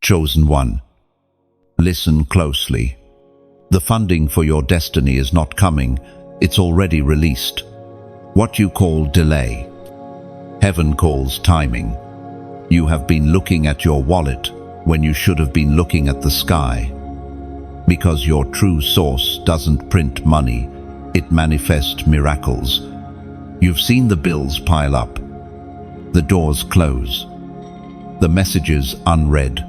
Chosen one, listen closely. The funding for your destiny is not coming, it's already released. What you call delay, heaven calls timing. You have been looking at your wallet when you should have been looking at the sky. Because your true source doesn't print money, it manifests miracles. You've seen the bills pile up, the doors close, the messages unread.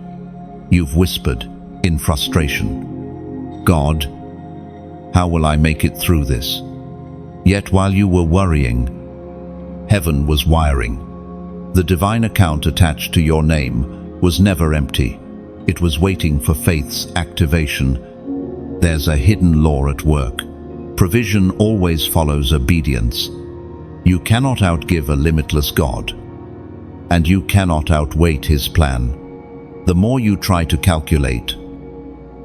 You've whispered in frustration, God, how will I make it through this? Yet while you were worrying, heaven was wiring. The divine account attached to your name was never empty. It was waiting for faith's activation. There's a hidden law at work. Provision always follows obedience. You cannot outgive a limitless God, and you cannot outwait His plan. The more you try to calculate,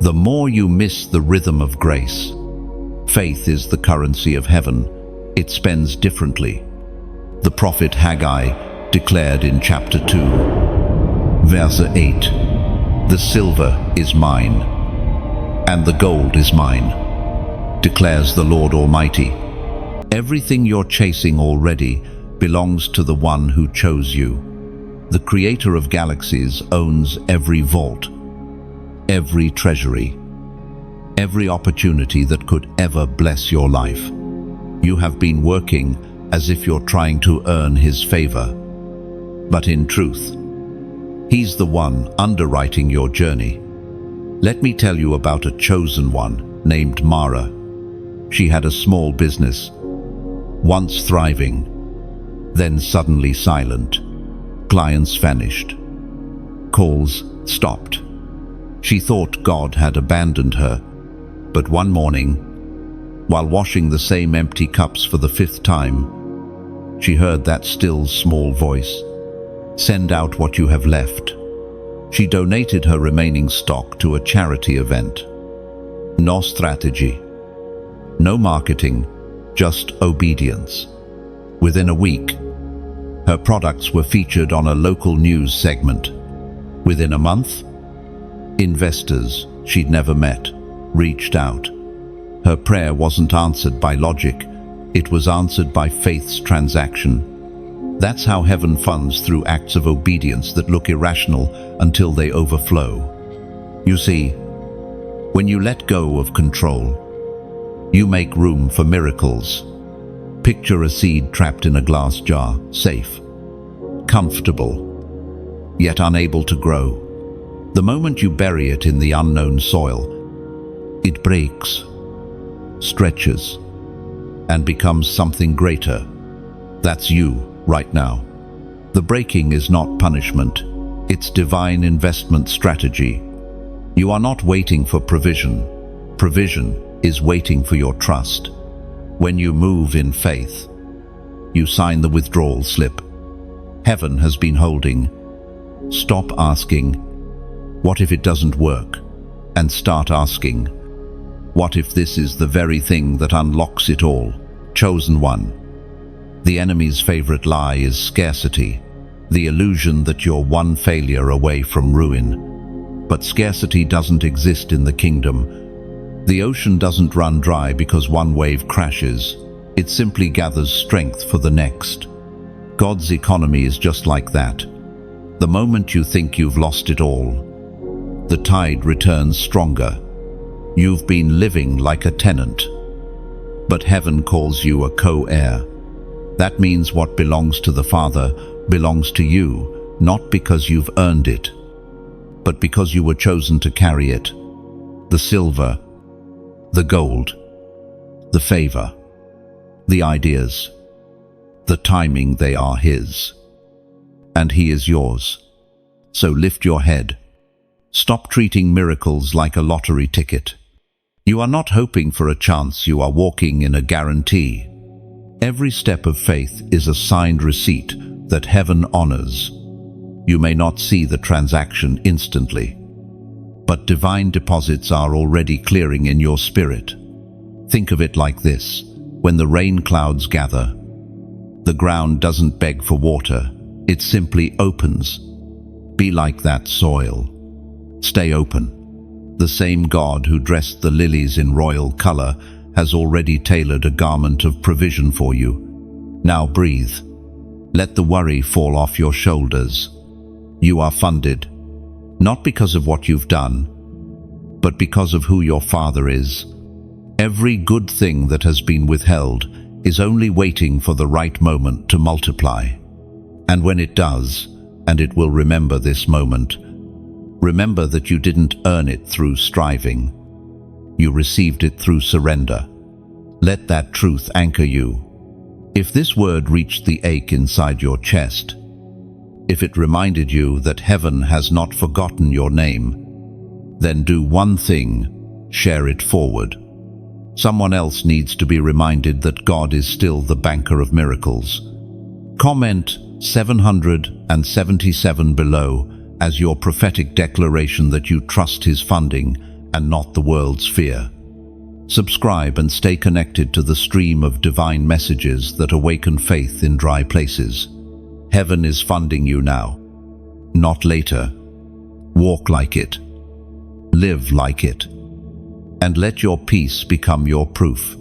the more you miss the rhythm of grace. Faith is the currency of heaven. It spends differently. The prophet Haggai declared in chapter 2, verse 8, "The silver is mine, and the gold is mine, declares the Lord Almighty." Everything you're chasing already belongs to the one who chose you. The creator of galaxies owns every vault, every treasury, every opportunity that could ever bless your life. You have been working as if you're trying to earn His favor. But in truth, He's the one underwriting your journey. Let me tell you about a chosen one named Mara. She had a small business, once thriving, then suddenly silent. Clients vanished. Calls stopped. She thought God had abandoned her, but one morning, while washing the same empty cups for the 5th time, she heard that still small voice, "Send out what you have left." She donated her remaining stock to a charity event. No strategy, no marketing, just obedience. Within a week, her products were featured on a local news segment. Within a month, investors she'd never met reached out. Her prayer wasn't answered by logic, it was answered by faith's transaction. That's how heaven funds, through acts of obedience that look irrational until they overflow. You see, when you let go of control, you make room for miracles. Picture a seed trapped in a glass jar, safe, comfortable, yet unable to grow. The moment you bury it in the unknown soil, it breaks, stretches, and becomes something greater. That's you right now. The breaking is not punishment, it's divine investment strategy. You are not waiting for provision. Provision is waiting for your trust. When you move in faith, you sign the withdrawal slip. Heaven has been holding. Stop asking, "What if it doesn't work?" and start asking, "What if this is the very thing that unlocks it all?" Chosen one. The enemy's favorite lie is scarcity, the illusion that you're one failure away from ruin. But scarcity doesn't exist in the kingdom. The ocean doesn't run dry because one wave crashes. It simply gathers strength for the next. God's economy is just like that. The moment you think you've lost it all, the tide returns stronger. You've been living like a tenant, but heaven calls you a co-heir. That means what belongs to the Father belongs to you, not because you've earned it, but because you were chosen to carry it. The silver, the gold, the favor, the ideas, the timing, they are His. And He is yours. So lift your head. Stop treating miracles like a lottery ticket. You are not hoping for a chance, you are walking in a guarantee. Every step of faith is a signed receipt that heaven honors. You may not see the transaction instantly, but divine deposits are already clearing in your spirit. Think of it like this: when the rain clouds gather, the ground doesn't beg for water, it simply opens. Be like that soil. Stay open. The same God who dressed the lilies in royal color has already tailored a garment of provision for you. Now breathe. Let the worry fall off your shoulders. You are funded, not because of what you've done, but because of who your Father is. Every good thing that has been withheld is only waiting for the right moment to multiply. And when it does, and it will remember this moment, remember that you didn't earn it through striving. You received it through surrender. Let that truth anchor you. If this word reached the ache inside your chest, if it reminded you that heaven has not forgotten your name, then do one thing: share it forward. Someone else needs to be reminded that God is still the banker of miracles. Comment 777 below as your prophetic declaration that you trust His funding and not the world's fear. Subscribe and stay connected to the stream of divine messages that awaken faith in dry places. Heaven is funding you now, not later. Walk like it. Live like it. And let your peace become your proof.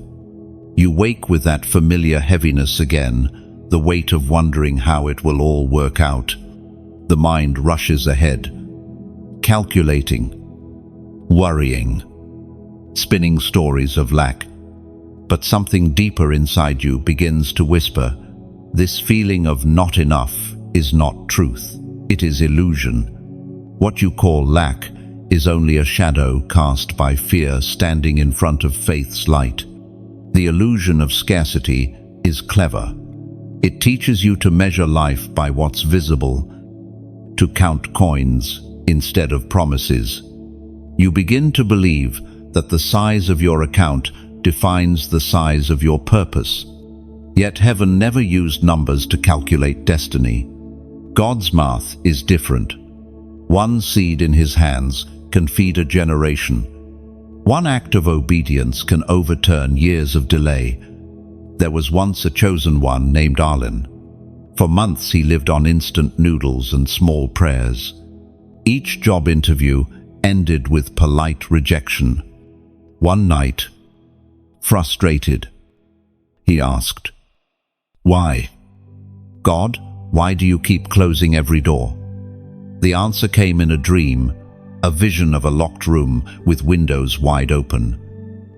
You wake with that familiar heaviness again, the weight of wondering how it will all work out. The mind rushes ahead, calculating, worrying, spinning stories of lack. But something deeper inside you begins to whisper, this feeling of not enough is not truth. It is illusion. What you call lack is only a shadow cast by fear standing in front of faith's light. The illusion of scarcity is clever. It teaches you to measure life by what's visible, to count coins instead of promises. You begin to believe that the size of your account defines the size of your purpose. Yet heaven never used numbers to calculate destiny. God's math is different. One seed in His hands can feed a generation. One act of obedience can overturn years of delay. There was once a chosen one named Arlen. For months he lived on instant noodles and small prayers. Each job interview ended with polite rejection. One night, frustrated, he asked, "Why? God, why do you keep closing every door?" The answer came in a dream, a vision of a locked room with windows wide open.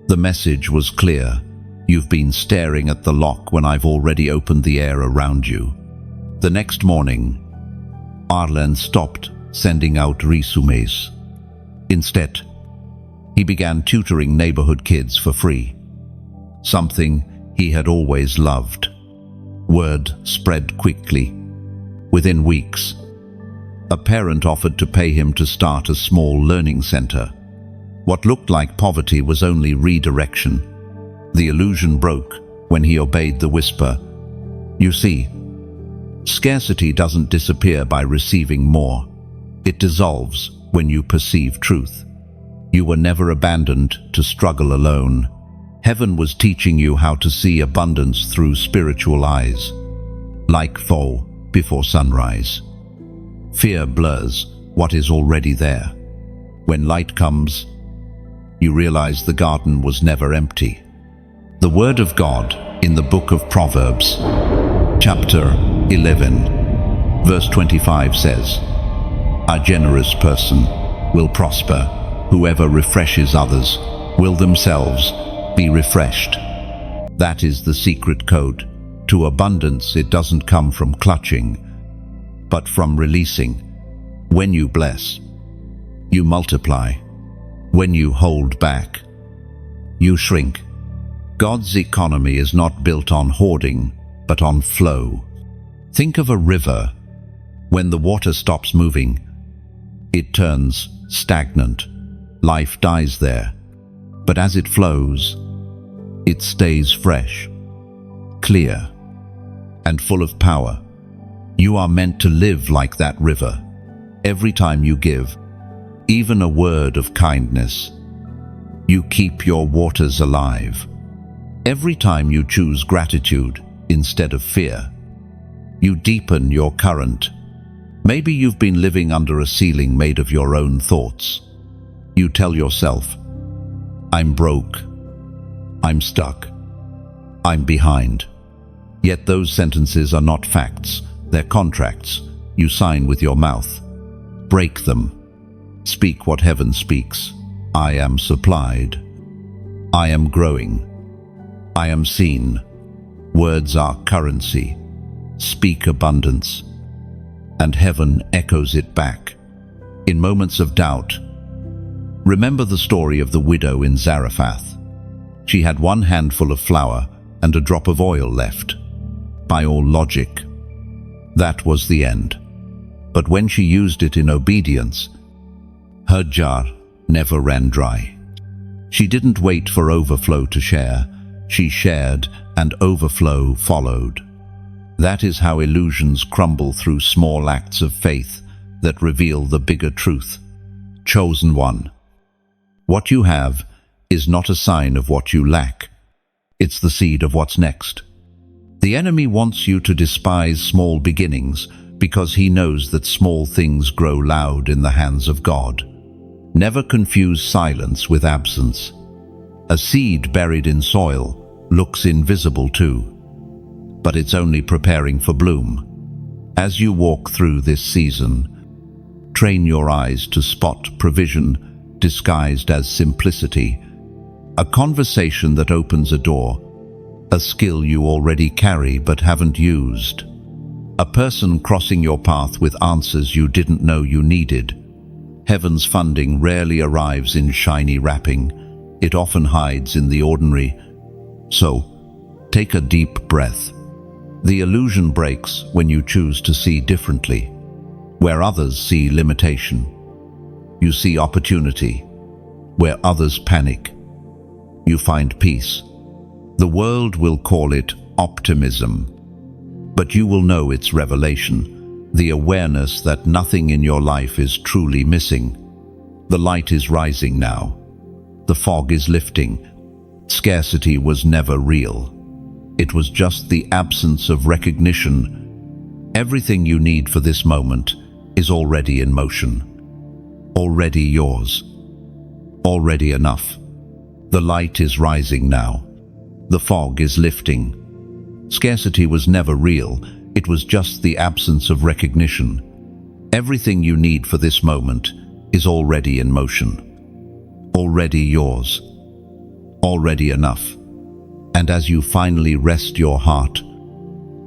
The message was clear: you've been staring at the lock when I've already opened the air around you. The next morning, Arlen stopped sending out resumes. Instead, he began tutoring neighborhood kids for free, something he had always loved. Word spread quickly. Within weeks, a parent offered to pay him to start a small learning center. What looked like poverty was only redirection. The illusion broke when he obeyed the whisper. You see, scarcity doesn't disappear by receiving more. It dissolves when you perceive truth. You were never abandoned to struggle alone. Heaven was teaching you how to see abundance through spiritual eyes, like foe before sunrise. Fear blurs what is already there. When light comes, you realize the garden was never empty. The Word of God in the book of Proverbs, chapter 11, verse 25 says, "A generous person will prosper. Whoever refreshes others will themselves be refreshed." That is the secret code to abundance. It doesn't come from clutching, but from releasing. When you bless, you multiply. When you hold back, you shrink. God's economy is not built on hoarding, but on flow. Think of a river. When the water stops moving, it turns stagnant. Life dies there. But as it flows, it stays fresh, clear, and full of power. You are meant to live like that river. Every time you give, even a word of kindness, you keep your waters alive. Every time you choose gratitude instead of fear, you deepen your current. Maybe you've been living under a ceiling made of your own thoughts. You tell yourself, I'm broke, I'm stuck, I'm behind. Yet those sentences are not facts, they're contracts you sign with your mouth. Break them. Speak what heaven speaks. I am supplied. I am growing. I am seen. Words are currency. Speak abundance. And heaven echoes it back. In moments of doubt, remember the story of the widow in Zarephath. She had one handful of flour and a drop of oil left. By all logic, that was the end. But when she used it in obedience, her jar never ran dry. She didn't wait for overflow to share. She shared, and overflow followed. That is how illusions crumble through small acts of faith that reveal the bigger truth. Chosen one. What you have is not a sign of what you lack. It's the seed of what's next. The enemy wants you to despise small beginnings because he knows that small things grow loud in the hands of God. Never confuse silence with absence. A seed buried in soil looks invisible too, but it's only preparing for bloom. As you walk through this season, train your eyes to spot provision disguised as simplicity, a conversation that opens a door, a skill you already carry but haven't used, a person crossing your path with answers you didn't know you needed. Heaven's funding rarely arrives in shiny wrapping. It often hides in the ordinary. So, take a deep breath. The illusion breaks when you choose to see differently. Where others see limitation, you see opportunity. Where others panic, you find peace. The world will call it optimism, but you will know it's revelation, the awareness that nothing in your life is truly missing. The light is rising now. The fog is lifting. Scarcity was never real. It was just the absence of recognition. Everything you need for this moment is already in motion. Already yours. Already enough. The light is rising now. The fog is lifting. Scarcity was never real. It was just the absence of recognition. Everything you need for this moment is already in motion. Already yours. Already enough. And as you finally rest your heart,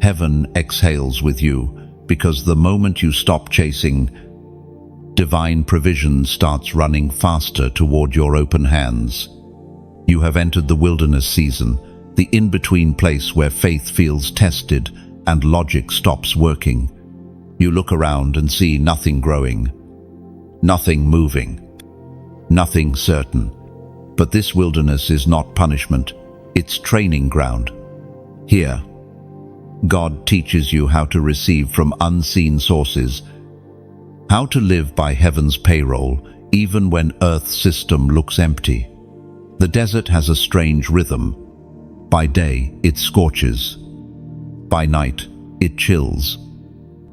heaven exhales with you, because the moment you stop chasing, divine provision starts running faster toward your open hands. You have entered the wilderness season, the in-between place where faith feels tested and logic stops working. You look around and see nothing growing, nothing moving, nothing certain. But this wilderness is not punishment, it's training ground. Here, God teaches you how to receive from unseen sources, how to live by heaven's payroll even when Earth's system looks empty. The desert has a strange rhythm. By day, it scorches. By night, it chills.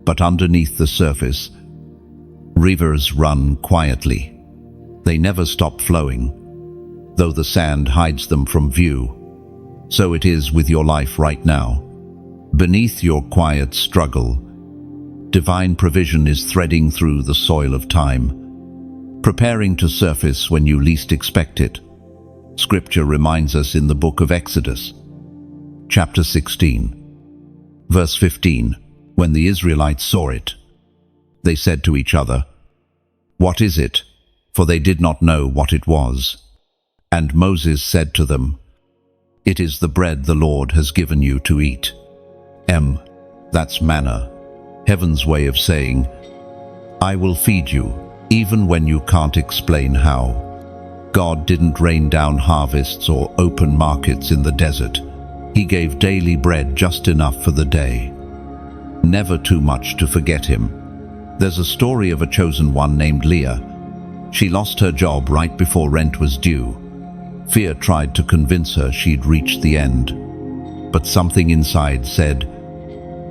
But underneath the surface, rivers run quietly. They never stop flowing, though the sand hides them from view. So it is with your life right now. Beneath your quiet struggle, divine provision is threading through the soil of time, preparing to surface when you least expect it. Scripture reminds us in the book of Exodus, chapter 16, verse 15, when the Israelites saw it, they said to each other, "What is it?" For they did not know what it was. And Moses said to them, "It is the bread the Lord has given you to eat." That's manna, heaven's way of saying, I will feed you, even when you can't explain how. God didn't rain down harvests or open markets in the desert. He gave daily bread just enough for the day. Never too much to forget him. There's a story of a chosen one named Leah. She lost her job right before rent was due. Fear tried to convince her she'd reached the end. But something inside said,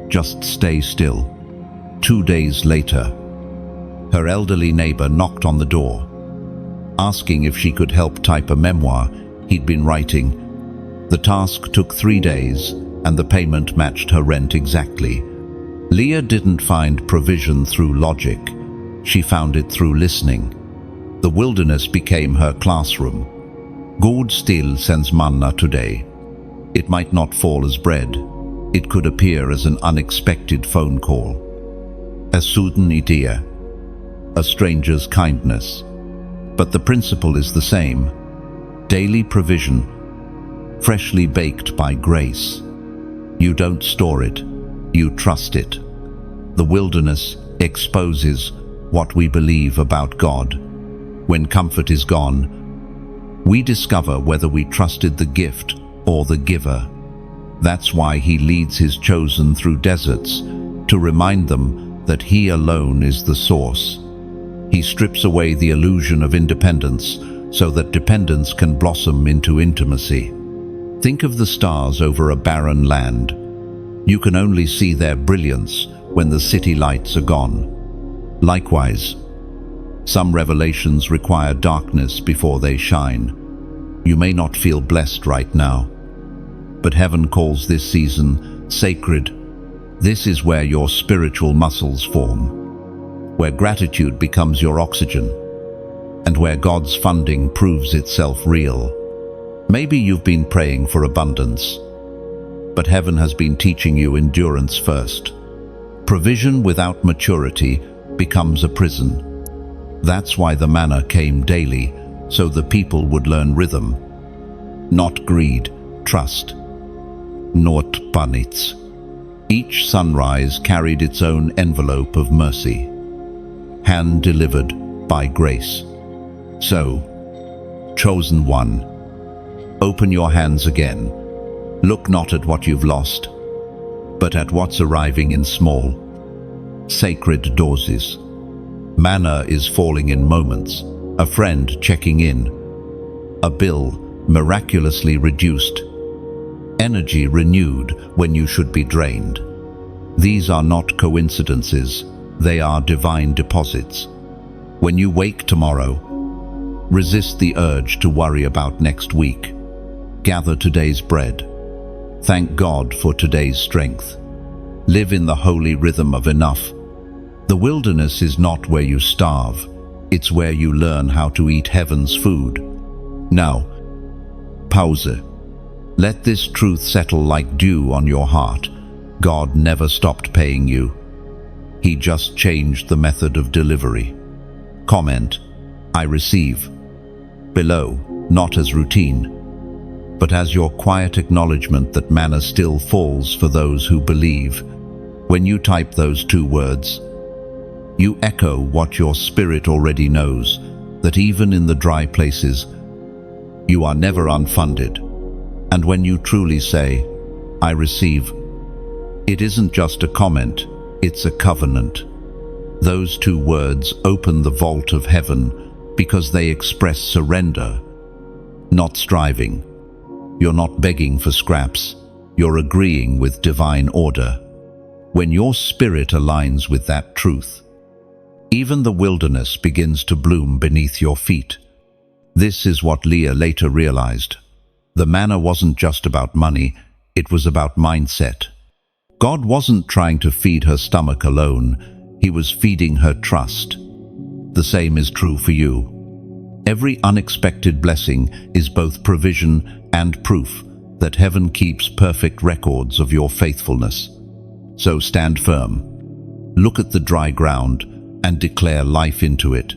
just stay still. 2 days later, her elderly neighbor knocked on the door, asking if she could help type a memoir he'd been writing. The task took 3 days, and the payment matched her rent exactly. Leah didn't find provision through logic. She found it through listening. The wilderness became her classroom. God still sends manna today. It might not fall as bread. It could appear as an unexpected phone call, a sudden idea, a stranger's kindness. But the principle is the same: daily provision, freshly baked by grace. You don't store it, you trust it. The wilderness exposes what we believe about God. When comfort is gone, we discover whether we trusted the gift or the giver. That's why He leads His chosen through deserts, to remind them that He alone is the source. He strips away the illusion of independence so that dependence can blossom into intimacy. Think of the stars over a barren land. You can only see their brilliance when the city lights are gone. Likewise, some revelations require darkness before they shine. You may not feel blessed right now, but heaven calls this season sacred. This is where your spiritual muscles form, where gratitude becomes your oxygen, and where God's funding proves itself real. Maybe you've been praying for abundance, but heaven has been teaching you endurance first. Provision without maturity becomes a prison. That's why the manna came daily, so the people would learn rhythm. Not greed, trust. Not panits. Each sunrise carried its own envelope of mercy, hand-delivered by grace. So, chosen one, open your hands again. Look not at what you've lost, but at what's arriving in small, sacred doses. Manna is falling in moments, a friend checking in, a bill miraculously reduced, energy renewed when you should be drained. These are not coincidences, they are divine deposits. When you wake tomorrow, resist the urge to worry about next week. Gather today's bread. Thank God for today's strength. Live in the holy rhythm of enough. The wilderness is not where you starve, it's where you learn how to eat heaven's food. Now, pause. Let this truth settle like dew on your heart. God never stopped paying you. He just changed the method of delivery. Comment, I receive, below, not as routine, but as your quiet acknowledgement that manna still falls for those who believe. When you type those 2 words, you echo what your spirit already knows, that even in the dry places, you are never unfunded. And when you truly say, I receive, it isn't just a comment, it's a covenant. Those 2 words open the vault of heaven because they express surrender, not striving. You're not begging for scraps, you're agreeing with divine order. When your spirit aligns with that truth, even the wilderness begins to bloom beneath your feet. This is what Leah later realized. The manna wasn't just about money, it was about mindset. God wasn't trying to feed her stomach alone, He was feeding her trust. The same is true for you. Every unexpected blessing is both provision and proof that heaven keeps perfect records of your faithfulness. So stand firm. Look at the dry ground and declare life into it.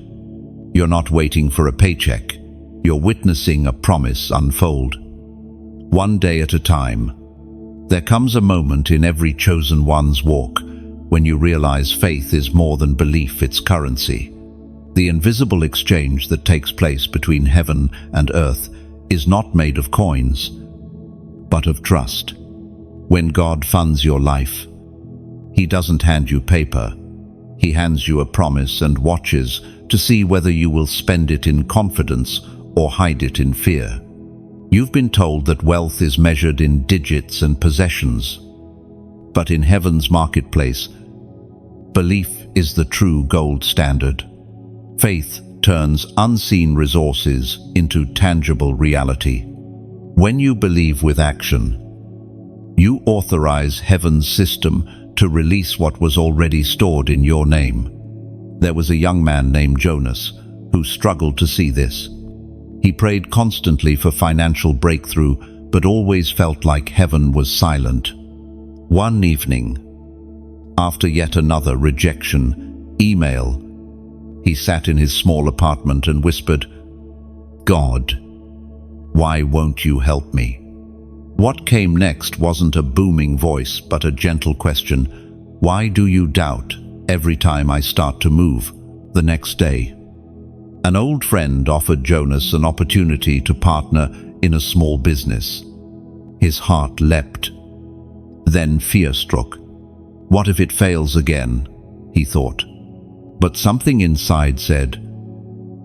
You're not waiting for a paycheck. You're witnessing a promise unfold. One day at a time. There comes a moment in every chosen one's walk when you realize faith is more than belief, it's currency. The invisible exchange that takes place between heaven and earth is not made of coins, but of trust. When God funds your life, He doesn't hand you paper. He hands you a promise and watches to see whether you will spend it in confidence or hide it in fear. You've been told that wealth is measured in digits and possessions, but in heaven's marketplace, Belief is the true gold standard. Faith turns unseen resources into tangible reality. When you believe with action, you authorize heaven's system to release what was already stored in your name. There was a young man named Jonas who struggled to see this. He prayed constantly for financial breakthrough, but always felt like heaven was silent. One evening, after yet another rejection email, he sat in his small apartment and whispered, "God, why won't you help me?" What came next wasn't a booming voice, but a gentle question. "Why do you doubt every time I start to move?" The next day, an old friend offered Jonas an opportunity to partner in a small business. His heart leapt. Then fear struck. What if it fails again? He thought. But something inside said,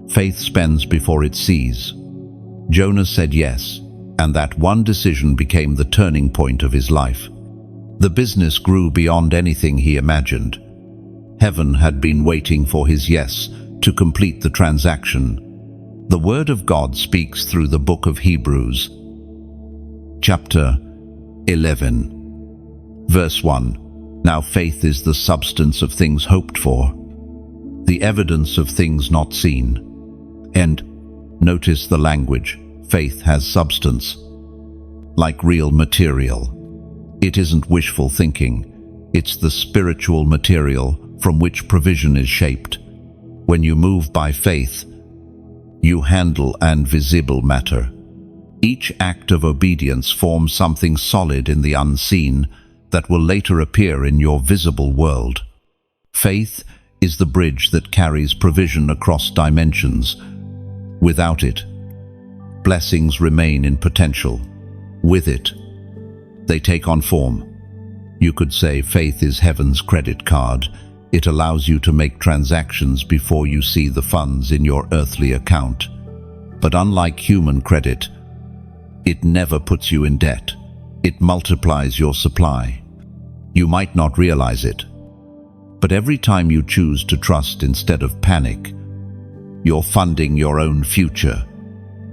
faith spends before it sees. Jonas said yes, and that one decision became the turning point of his life. The business grew beyond anything he imagined. Heaven had been waiting for his yes to complete the transaction. The Word of God speaks through the book of Hebrews, chapter 11, verse 1. Now faith is the substance of things hoped for, the evidence of things not seen. And notice the language. Faith has substance, like real material. It isn't wishful thinking. It's the spiritual material from which provision is shaped. When you move by faith, you handle invisible matter. Each act of obedience forms something solid in the unseen that will later appear in your visible world. Faith is the bridge that carries provision across dimensions. Without it, blessings remain in potential. With it, they take on form. You could say faith is heaven's credit card. It allows you to make transactions before you see the funds in your earthly account. But unlike human credit, it never puts you in debt. It multiplies your supply. You might not realize it, but every time you choose to trust instead of panic, you're funding your own future.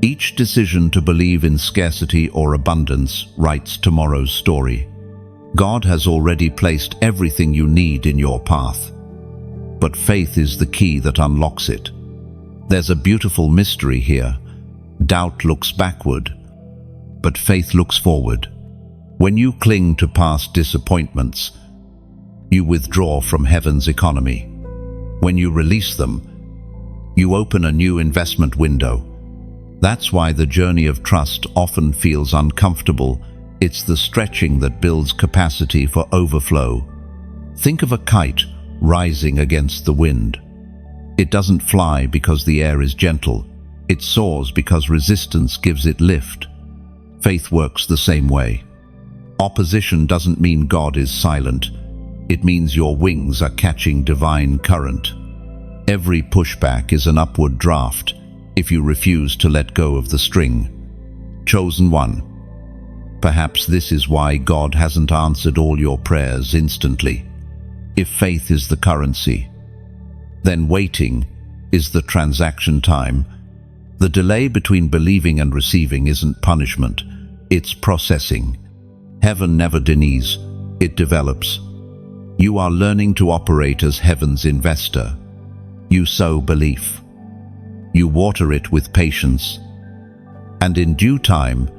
Each decision to believe in scarcity or abundance writes tomorrow's story. God has already placed everything you need in your path, but faith is the key that unlocks it. There's a beautiful mystery here. Doubt looks backward, but faith looks forward. When you cling to past disappointments, you withdraw from heaven's economy. When you release them, you open a new investment window. That's why the journey of trust often feels uncomfortable. It's the stretching that builds capacity for overflow. Think of a kite rising against the wind. It doesn't fly because the air is gentle. It soars because resistance gives it lift. Faith works the same way. Opposition doesn't mean God is silent. It means your wings are catching divine current. Every pushback is an upward draft if you refuse to let go of the string. Chosen one. Perhaps this is why God hasn't answered all your prayers instantly. If faith is the currency, then waiting is the transaction time. The delay between believing and receiving isn't punishment, it's processing. Heaven never denies, it develops. You are learning to operate as heaven's investor. You sow belief. You water it with patience. And in due time,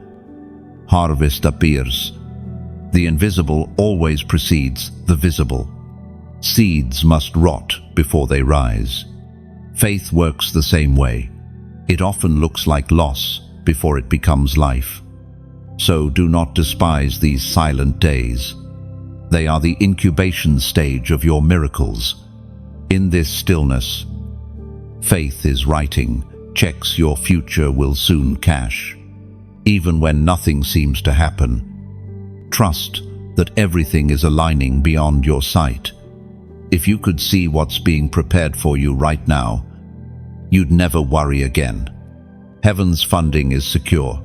harvest appears. The invisible always precedes the visible. Seeds must rot before they rise. Faith works the same way. It often looks like loss before it becomes life. So do not despise these silent days. They are the incubation stage of your miracles. In this stillness, faith is writing checks your future will soon cash. Even when nothing seems to happen, trust that everything is aligning beyond your sight. If you could see what's being prepared for you right now, you'd never worry again. Heaven's funding is secure,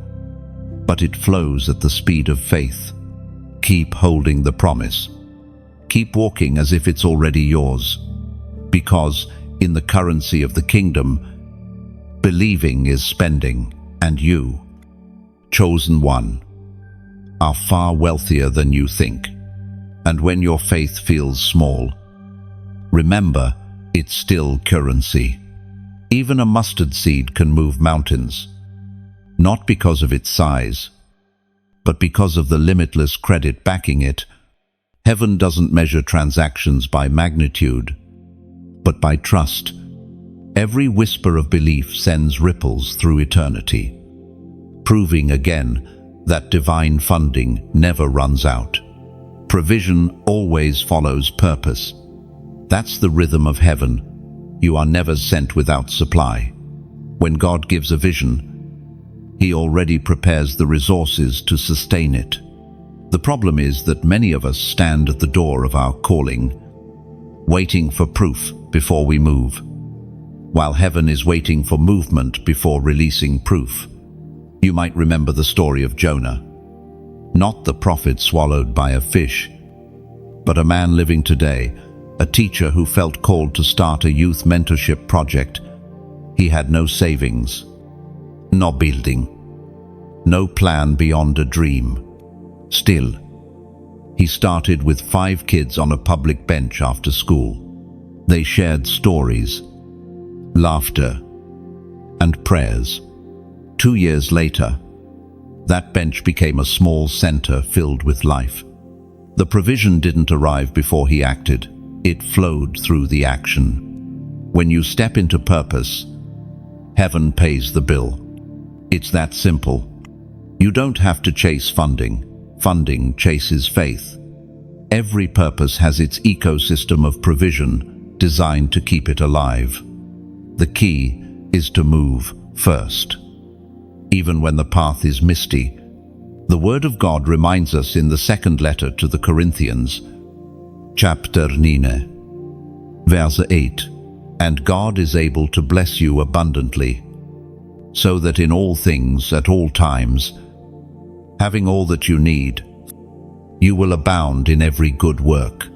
but it flows at the speed of faith. Keep holding the promise. Keep walking as if it's already yours. Because in the currency of the kingdom, believing is spending, and you, chosen one, are far wealthier than you think. And when your faith feels small, remember, it's still currency. Even a mustard seed can move mountains, not because of its size, but because of the limitless credit backing it. Heaven doesn't measure transactions by magnitude, but by trust. Every whisper of belief sends ripples through eternity, proving again that divine funding never runs out. Provision always follows purpose. That's the rhythm of heaven. You are never sent without supply. When God gives a vision, He already prepares the resources to sustain it. The problem is that many of us stand at the door of our calling, waiting for proof before we move, while heaven is waiting for movement before releasing proof. You might remember the story of Jonah, not the prophet swallowed by a fish, but a man living today, a teacher who felt called to start a youth mentorship project. He had no savings, no building, no plan beyond a dream. Still, he started with 5 kids on a public bench after school. They shared stories, laughter, and prayers. 2 years later, that bench became a small center filled with life. The provision didn't arrive before he acted. It flowed through the action. When you step into purpose, heaven pays the bill. It's that simple. You don't have to chase funding. Funding chases faith. Every purpose has its ecosystem of provision designed to keep it alive. The key is to move first. Even when the path is misty, the Word of God reminds us in the second letter to the Corinthians, chapter 9, verse 8, "And God is able to bless you abundantly, so that in all things, at all times, having all that you need, you will abound in every good work."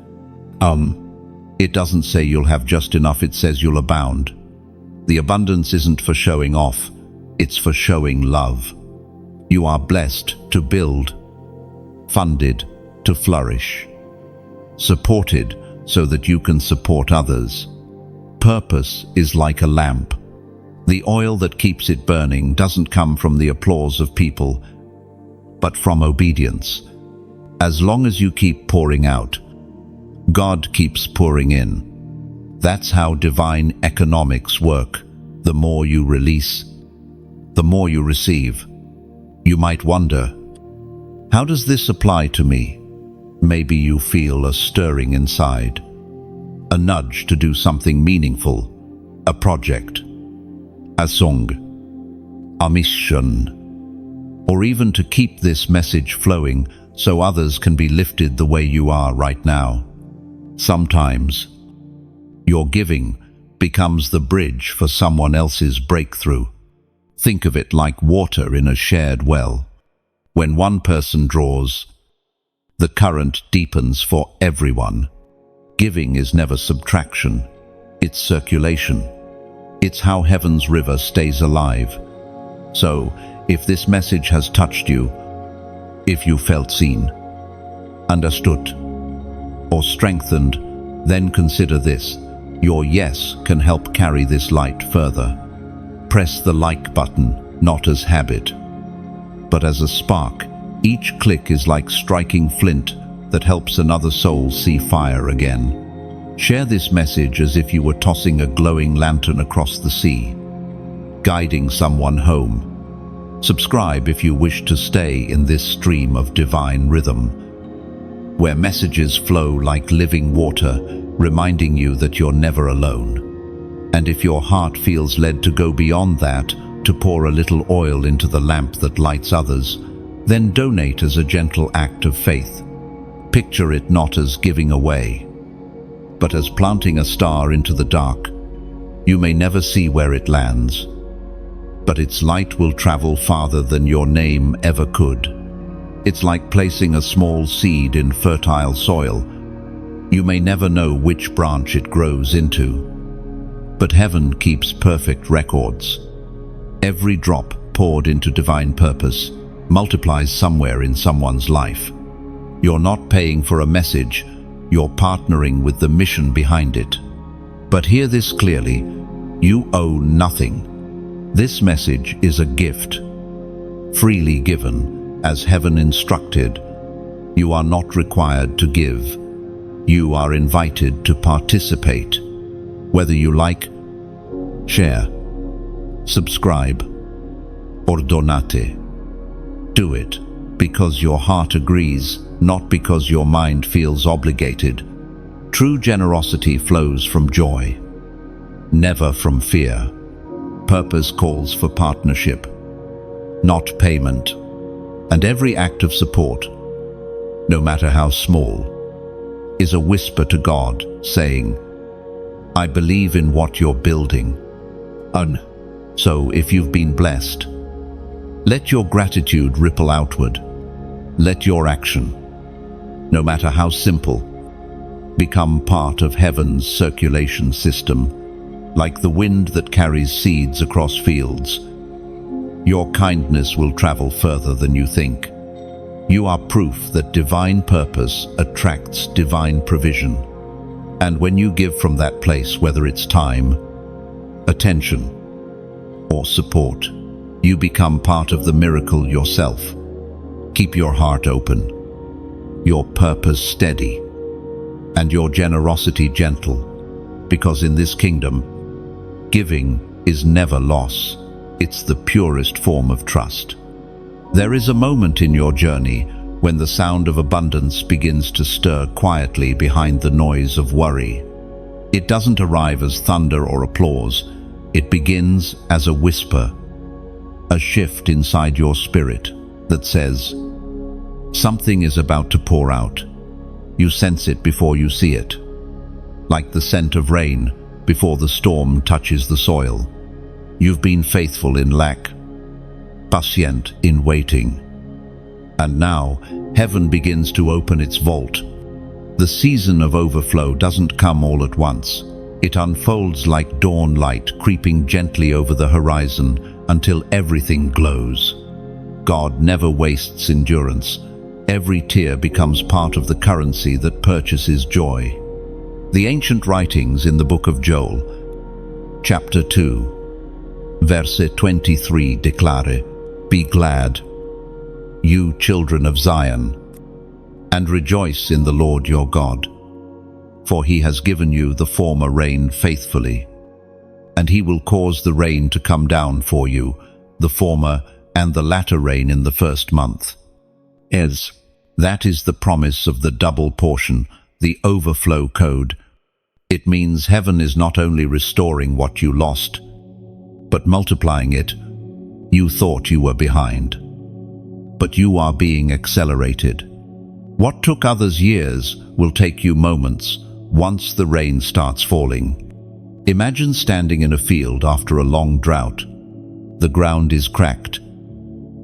It doesn't say you'll have just enough, it says you'll abound. The abundance isn't for showing off, it's for showing love. You are blessed to build, funded to flourish, supported so that you can support others. Purpose is like a lamp. The oil that keeps it burning doesn't come from the applause of people, but from obedience. As long as you keep pouring out, God keeps pouring in. That's how divine economics work. The more you release, the more you receive. You might wonder, how does this apply to me? Maybe you feel a stirring inside, a nudge to do something meaningful, a project, a song, a mission, or even to keep this message flowing so others can be lifted the way you are right now. Sometimes, your giving becomes the bridge for someone else's breakthrough. Think of it like water in a shared well. When one person draws, the current deepens for everyone. Giving is never subtraction, it's circulation. It's how heaven's river stays alive. So, if this message has touched you, if you felt seen, understood, or strengthened, then consider this. Your yes can help carry this light further. Press the like button, not as habit, but as a spark. Each click is like striking flint that helps another soul see fire again. Share this message as if you were tossing a glowing lantern across the sea, guiding someone home. Subscribe if you wish to stay in this stream of divine rhythm, where messages flow like living water, reminding you that you're never alone. And if your heart feels led to go beyond that, to pour a little oil into the lamp that lights others, then donate as a gentle act of faith. Picture it not as giving away, but as planting a star into the dark. You may never see where it lands, but its light will travel farther than your name ever could. It's like placing a small seed in fertile soil, You may never know which branch it grows into, but heaven keeps perfect records. Every drop poured into divine purpose multiplies somewhere in someone's life. You're not paying for a message, you're partnering with the mission behind it. But hear this clearly, you owe nothing. This message is a gift, freely given, as heaven instructed. You are not required to give. You are invited to participate. Whether you like, share, subscribe, or donate, do it because your heart agrees, not because your mind feels obligated. True generosity flows from joy, never from fear. Purpose calls for partnership, not payment. And every act of support, no matter how small, is a whisper to God saying, I believe in what you're building. And so if you've been blessed, let your gratitude ripple outward. Let your action, no matter how simple, become part of heaven's circulation system, like the wind that carries seeds across fields. Your kindness will travel further than you think. You are proof that divine purpose attracts divine provision. And when you give from that place, whether it's time, attention, or support, you become part of the miracle yourself. Keep your heart open, your purpose steady, and your generosity gentle, because in this kingdom, giving is never loss. It's the purest form of trust. There is a moment in your journey when the sound of abundance begins to stir quietly behind the noise of worry. It doesn't arrive as thunder or applause. It begins as a whisper, a shift inside your spirit that says, something is about to pour out. You sense it before you see it, like the scent of rain before the storm touches the soil. You've been faithful in lack, patient in waiting. And now, heaven begins to open its vault. The season of overflow doesn't come all at once. It unfolds like dawn light creeping gently over the horizon until everything glows. God never wastes endurance. Every tear becomes part of the currency that purchases joy. The ancient writings in the book of Joel, chapter 2, verse 23 declare, Be glad, you children of Zion, and rejoice in the Lord your God, for he has given you the former rain faithfully, and he will cause the rain to come down for you, the former and the latter rain in the first month. That is the promise of the double portion, the overflow code. It means heaven is not only restoring what you lost, but multiplying it. You thought you were behind, but you are being accelerated. What took others years will take you moments once the rain starts falling. Imagine standing in a field after a long drought. The ground is cracked,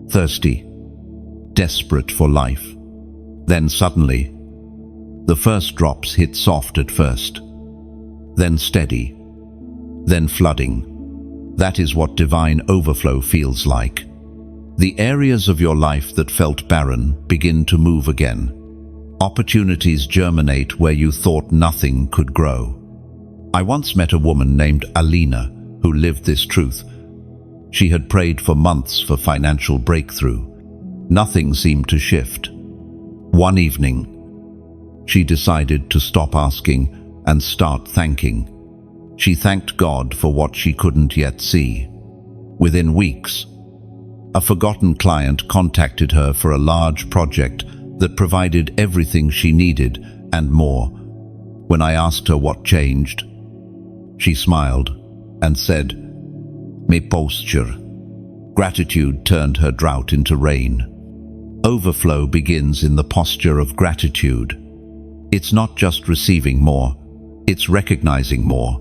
thirsty, desperate for life. Then suddenly, the first drops hit soft at first, then steady, then flooding. That is what divine overflow feels like. The areas of your life that felt barren begin to move again. Opportunities germinate where you thought nothing could grow. I once met a woman named Alina who lived this truth. She had prayed for months for financial breakthrough. Nothing seemed to shift. One evening, she decided to stop asking and start thanking. She thanked God for what she couldn't yet see. Within weeks, a forgotten client contacted her for a large project that provided everything she needed and more. When I asked her what changed, she smiled and said, "My posture." Gratitude turned her drought into rain. Overflow begins in the posture of gratitude. It's not just receiving more, it's recognizing more.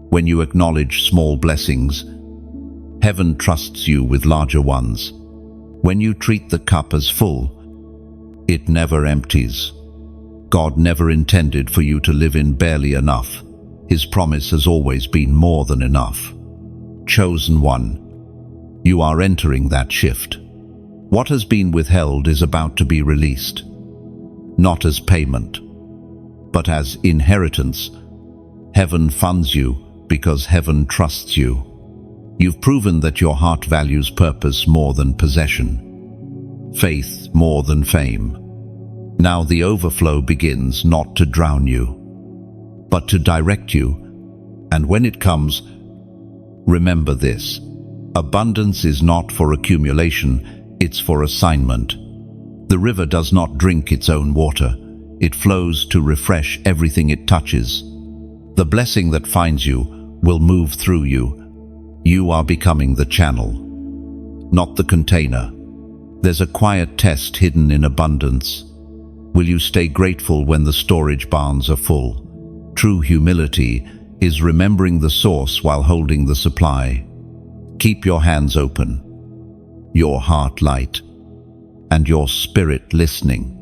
When you acknowledge small blessings, heaven trusts you with larger ones. When you treat the cup as full, it never empties. God never intended for you to live in barely enough. His promise has always been more than enough. Chosen one, you are entering that shift. What has been withheld is about to be released, not as payment, but as inheritance. Heaven funds you because heaven trusts you. You've proven that your heart values purpose more than possession, faith more than fame. Now the overflow begins not to drown you, but to direct you. And when it comes, remember this: abundance is not for accumulation, it's for assignment. The river does not drink its own water. It flows to refresh everything it touches. The blessing that finds you will move through you. You are becoming the channel, not the container. There's a quiet test hidden in abundance. Will you stay grateful when the storage barns are full? True humility is remembering the source while holding the supply. Keep your hands open, your heart light, and your spirit listening.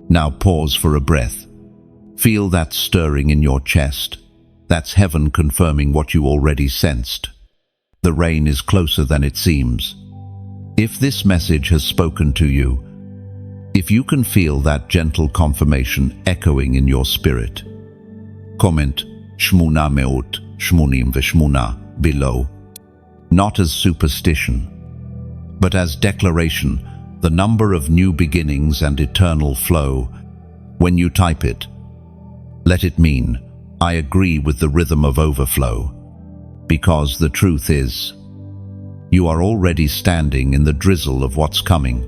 Now pause for a breath. Feel that stirring in your chest. That's heaven confirming what you already sensed. The rain is closer than it seems. If this message has spoken to you, if you can feel that gentle confirmation echoing in your spirit, comment Shmuna Meut Shmunim Veshmuna below, not as superstition, but as declaration, the number of new beginnings and eternal flow. When you type it, let it mean, I agree with the rhythm of overflow, because the truth is, you are already standing in the drizzle of what's coming.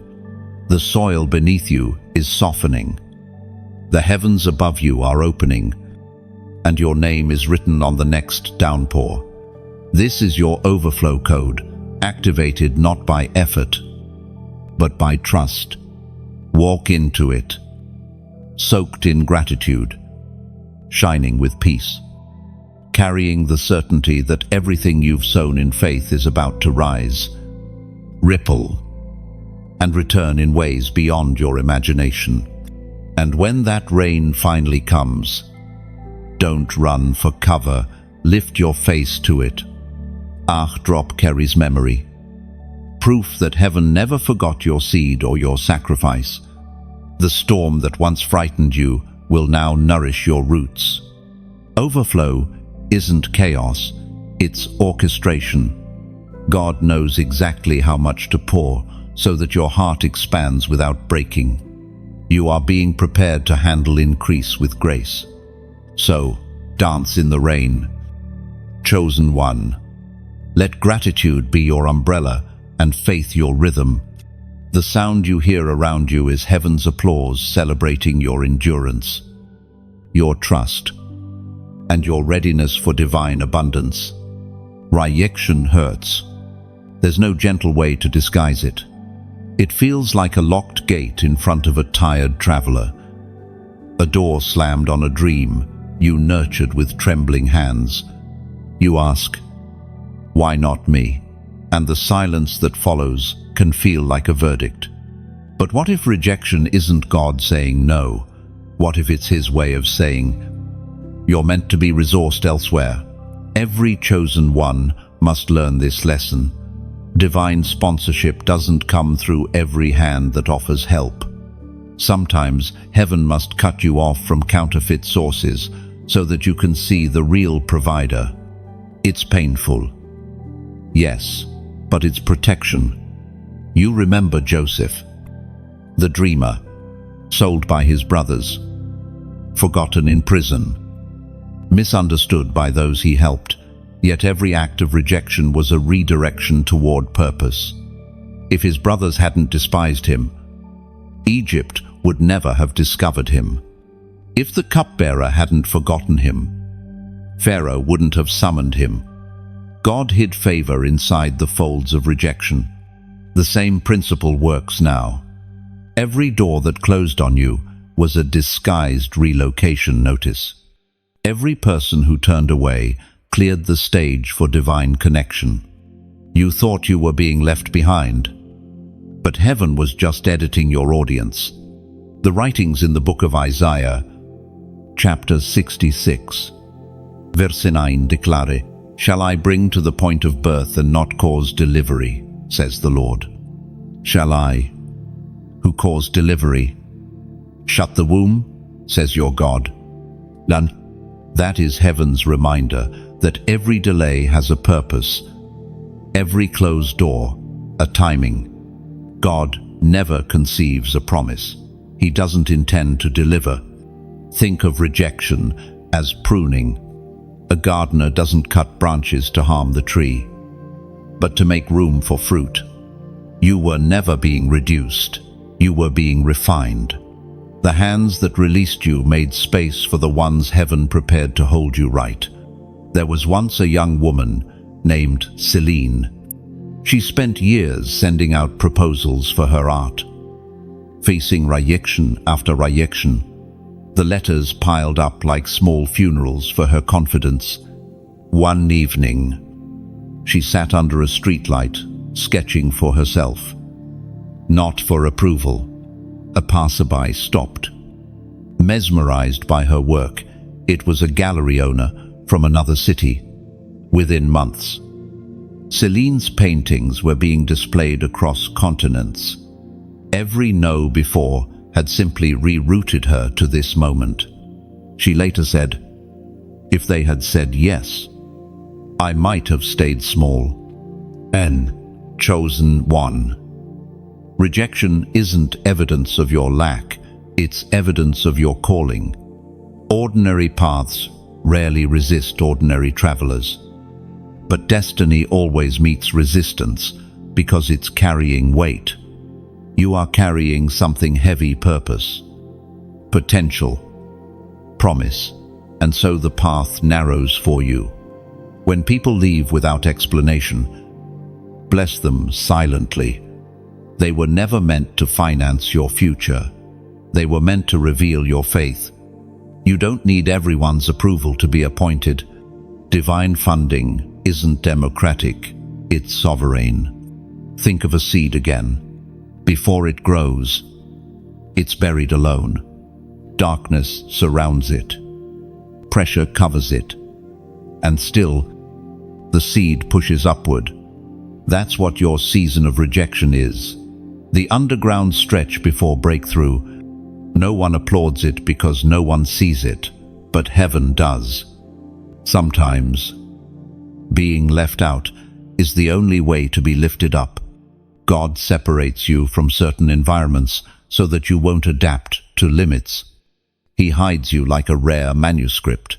The soil beneath you is softening. The heavens above you are opening, and your name is written on the next downpour. This is your overflow code, activated not by effort, but by trust. Walk into it, soaked in gratitude, shining with peace, carrying the certainty that everything you've sown in faith is about to rise, ripple, and return in ways beyond your imagination. And when that rain finally comes, don't run for cover, lift your face to it. Drop carries memory, proof that heaven never forgot your seed or your sacrifice. The storm that once frightened you will now nourish your roots. Overflow isn't chaos, it's orchestration. God knows exactly how much to pour so that your heart expands without breaking. You are being prepared to handle increase with grace. So, dance in the rain. Chosen one, let gratitude be your umbrella and faith your rhythm. The sound you hear around you is heaven's applause celebrating your endurance, your trust, and your readiness for divine abundance. Rejection hurts. There's no gentle way to disguise it. It feels like a locked gate in front of a tired traveler, a door slammed on a dream you nurtured with trembling hands. You ask, why not me? And the silence that follows can feel like a verdict. But what if rejection isn't God saying no? What if it's His way of saying, you're meant to be resourced elsewhere? Every chosen one must learn this lesson. Divine sponsorship doesn't come through every hand that offers help. Sometimes heaven must cut you off from counterfeit sources so that you can see the real provider. It's painful, yes, but it's protection. You remember Joseph, the dreamer, sold by his brothers, forgotten in prison, misunderstood by those he helped. Yet every act of rejection was a redirection toward purpose. If his brothers hadn't despised him, Egypt would never have discovered him. If the cupbearer hadn't forgotten him, Pharaoh wouldn't have summoned him. God hid favor inside the folds of rejection. The same principle works now. Every door that closed on you was a disguised relocation notice. Every person who turned away cleared the stage for divine connection. You thought you were being left behind, but heaven was just editing your audience. The writings in the book of Isaiah Chapter 66. Verse 9 declare, "Shall I bring to the point of birth and not cause delivery, says the Lord. Shall I, who cause delivery, shut the womb, says your God?" And that is heaven's reminder that every delay has a purpose, every closed door, a timing. God never conceives a promise He doesn't intend to deliver. Think of rejection as pruning. A gardener doesn't cut branches to harm the tree, but to make room for fruit. You were never being reduced, you were being refined. The hands that released you made space for the ones heaven prepared to hold you right. There was once a young woman named Celine. She spent years sending out proposals for her art. Facing rejection after rejection, the letters piled up like small funerals for her confidence. One evening, she sat under a streetlight, sketching for herself. Not for approval. A passerby stopped. Mesmerized by her work, it was a gallery owner from another city. Within months, Celine's paintings were being displayed across continents. Every no before had simply rerouted her to this moment. She later said, "If they had said yes, I might have stayed small and chosen one." Rejection isn't evidence of your lack, it's evidence of your calling. Ordinary paths rarely resist ordinary travelers. But destiny always meets resistance because it's carrying weight. You are carrying something heavy: purpose, potential, promise, and so the path narrows for you. When people leave without explanation, bless them silently. They were never meant to finance your future. They were meant to reveal your faith. You don't need everyone's approval to be appointed. Divine funding isn't democratic, it's sovereign. Think of a seed again. Before it grows, it's buried alone. Darkness surrounds it. Pressure covers it. And still, the seed pushes upward. That's what your season of rejection is. The underground stretch before breakthrough. No one applauds it because no one sees it, but heaven does. Sometimes, being left out is the only way to be lifted up. God separates you from certain environments so that you won't adapt to limits. He hides you like a rare manuscript,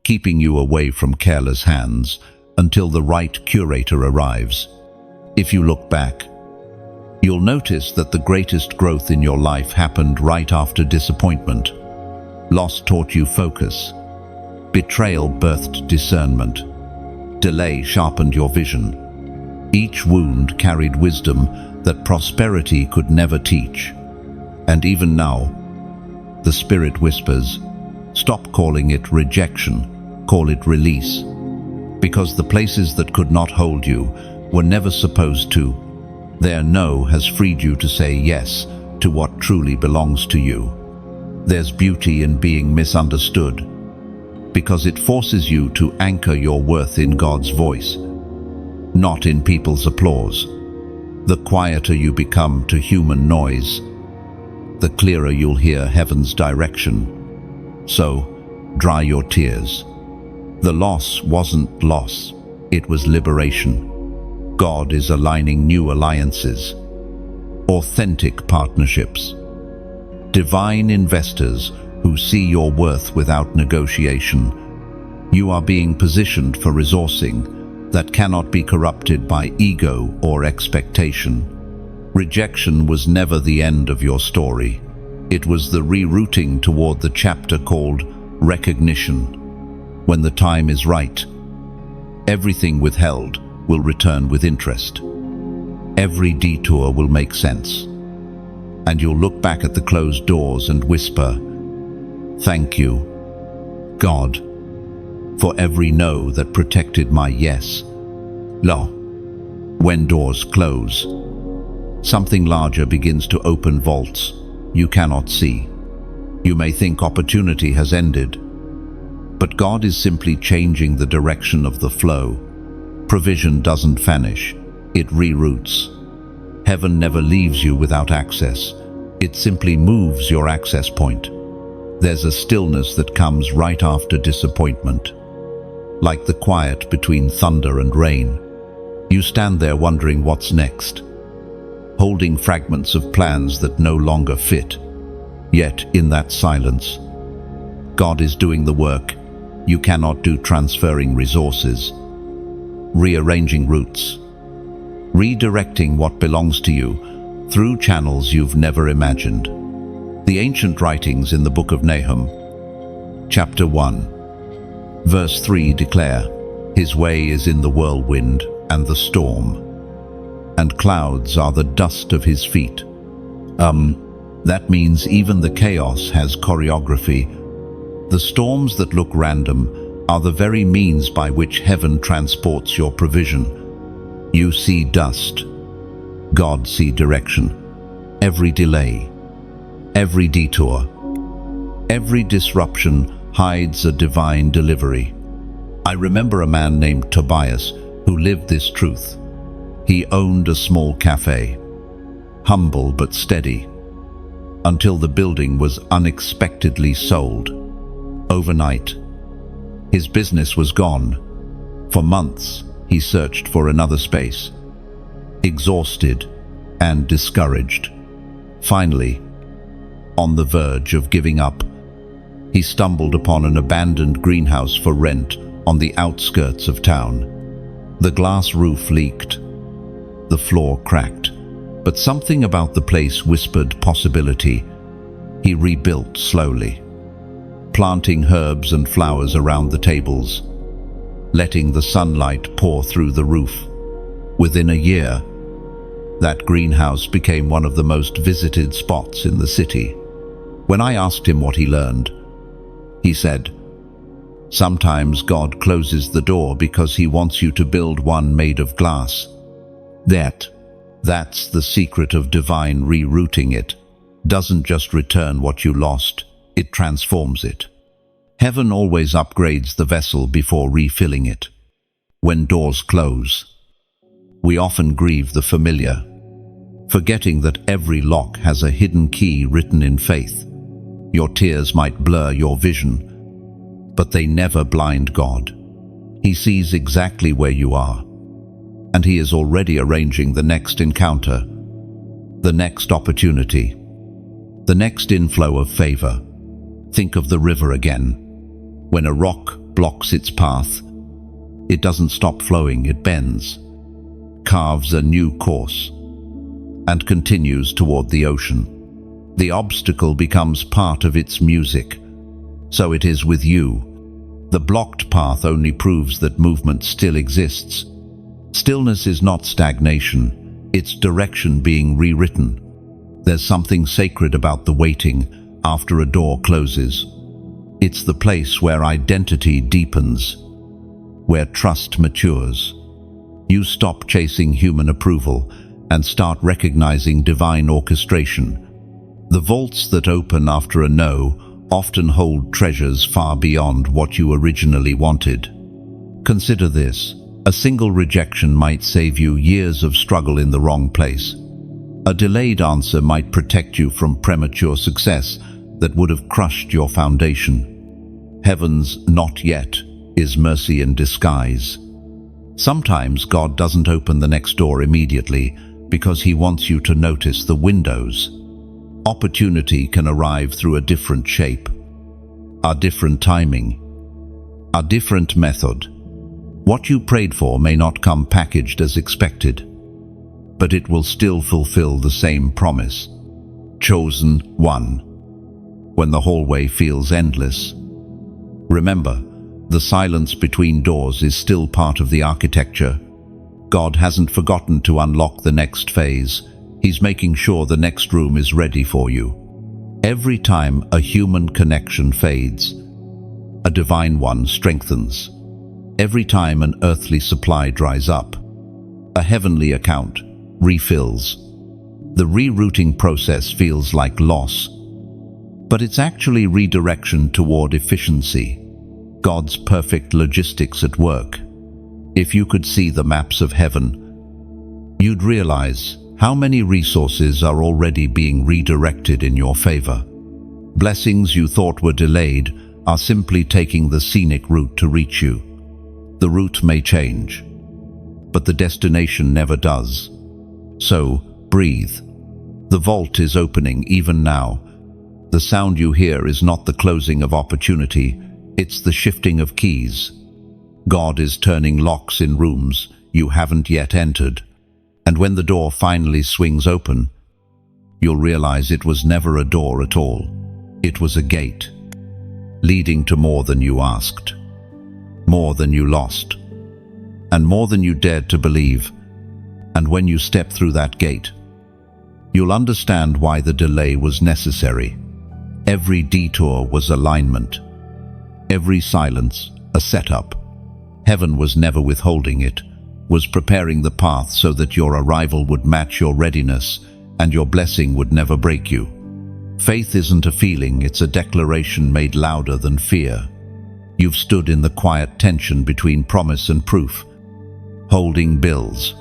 keeping you away from careless hands until the right curator arrives. If you look back, you'll notice that the greatest growth in your life happened right after disappointment. Loss taught you focus. Betrayal birthed discernment. Delay sharpened your vision. Each wound carried wisdom that prosperity could never teach. And even now, the Spirit whispers, stop calling it rejection, call it release. Because the places that could not hold you were never supposed to. Their no has freed you to say yes to what truly belongs to you. There's beauty in being misunderstood, because it forces you to anchor your worth in God's voice, not in people's applause. The quieter you become to human noise, the clearer you'll hear heaven's direction. So, dry your tears. The loss wasn't loss, it was liberation. God is aligning new alliances, authentic partnerships, divine investors who see your worth without negotiation. You are being positioned for resourcing that cannot be corrupted by ego or expectation. Rejection was never the end of your story. It was the rerouting toward the chapter called recognition. When the time is right, everything withheld will return with interest. Every detour will make sense. And you'll look back at the closed doors and whisper, "Thank you, God, for every no that protected my yes." Lo, when doors close, something larger begins to open vaults you cannot see. You may think opportunity has ended, but God is simply changing the direction of the flow. Provision doesn't vanish, it reroutes. Heaven never leaves you without access. It simply moves your access point. There's a stillness that comes right after disappointment. Like the quiet between thunder and rain. You stand there wondering what's next, holding fragments of plans that no longer fit. Yet, in that silence, God is doing the work you cannot do, transferring resources, rearranging routes, redirecting what belongs to you through channels you've never imagined. The ancient writings in the book of Nahum, chapter 1, verse 3 declare, "His way is in the whirlwind and the storm, and clouds are the dust of his feet." That means even the chaos has choreography. The storms that look random are the very means by which heaven transports your provision. You see dust, God sees direction. Every delay, every detour, every disruption hides a divine delivery. I remember a man named Tobias who lived this truth. He owned a small cafe, humble but steady, until the building was unexpectedly sold. Overnight, his business was gone. For months, he searched for another space, exhausted and discouraged. Finally, on the verge of giving up, he stumbled upon an abandoned greenhouse for rent on the outskirts of town. The glass roof leaked, the floor cracked, but something about the place whispered possibility. He rebuilt slowly, planting herbs and flowers around the tables, letting the sunlight pour through the roof. Within a year, that greenhouse became one of the most visited spots in the city. When I asked him what he learned, he said, "Sometimes God closes the door because he wants you to build one made of glass. That's the secret of divine rerouting. It doesn't just return what you lost, it transforms it." Heaven always upgrades the vessel before refilling it. When doors close, we often grieve the familiar, forgetting that every lock has a hidden key written in faith. Your tears might blur your vision, but they never blind God. He sees exactly where you are, and he is already arranging the next encounter, the next opportunity, the next inflow of favor. Think of the river again. When a rock blocks its path, it doesn't stop flowing, it bends, carves a new course, and continues toward the ocean. The obstacle becomes part of its music. So it is with you. The blocked path only proves that movement still exists. Stillness is not stagnation, it's direction being rewritten. There's something sacred about the waiting after a door closes. It's the place where identity deepens, where trust matures. You stop chasing human approval and start recognizing divine orchestration. The vaults that open after a no often hold treasures far beyond what you originally wanted. Consider this. A single rejection might save you years of struggle in the wrong place. A delayed answer might protect you from premature success that would have crushed your foundation. Heaven's "not yet" is mercy in disguise. Sometimes God doesn't open the next door immediately because he wants you to notice the windows. Opportunity can arrive through a different shape, a different timing, a different method. What you prayed for may not come packaged as expected, but it will still fulfill the same promise. Chosen one. When the hallway feels endless, remember, the silence between doors is still part of the architecture. God hasn't forgotten to unlock the next phase. He's making sure the next room is ready for you. Every time a human connection fades, a divine one strengthens. Every time an earthly supply dries up, a heavenly account refills. The rerouting process feels like loss, But it's actually redirection toward efficiency, God's perfect logistics at work. If you could see the maps of heaven, you'd realize how many resources are already being redirected in your favor. Blessings you thought were delayed are simply taking the scenic route to reach you. The route may change, but the destination never does. So, breathe. The vault is opening even now. The sound you hear is not the closing of opportunity, it's the shifting of keys. God is turning locks in rooms you haven't yet entered. And when the door finally swings open, you'll realize it was never a door at all. It was a gate, leading to more than you asked, more than you lost, and more than you dared to believe. And when you step through that gate, you'll understand why the delay was necessary. Every detour was alignment. Every silence, a setup. Heaven was never withholding it, was preparing the path so that your arrival would match your readiness and your blessing would never break you. Faith isn't a feeling, it's a declaration made louder than fear. You've stood in the quiet tension between promise and proof, holding bills,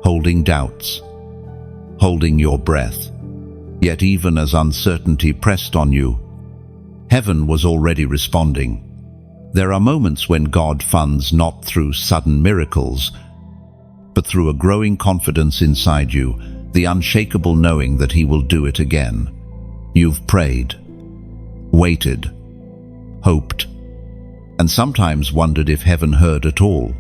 holding doubts, holding your breath. Yet even as uncertainty pressed on you, heaven was already responding. There are moments when God funds not through sudden miracles, but through a growing confidence inside you, the unshakable knowing that He will do it again. You've prayed, waited, hoped, and sometimes wondered if heaven heard at all.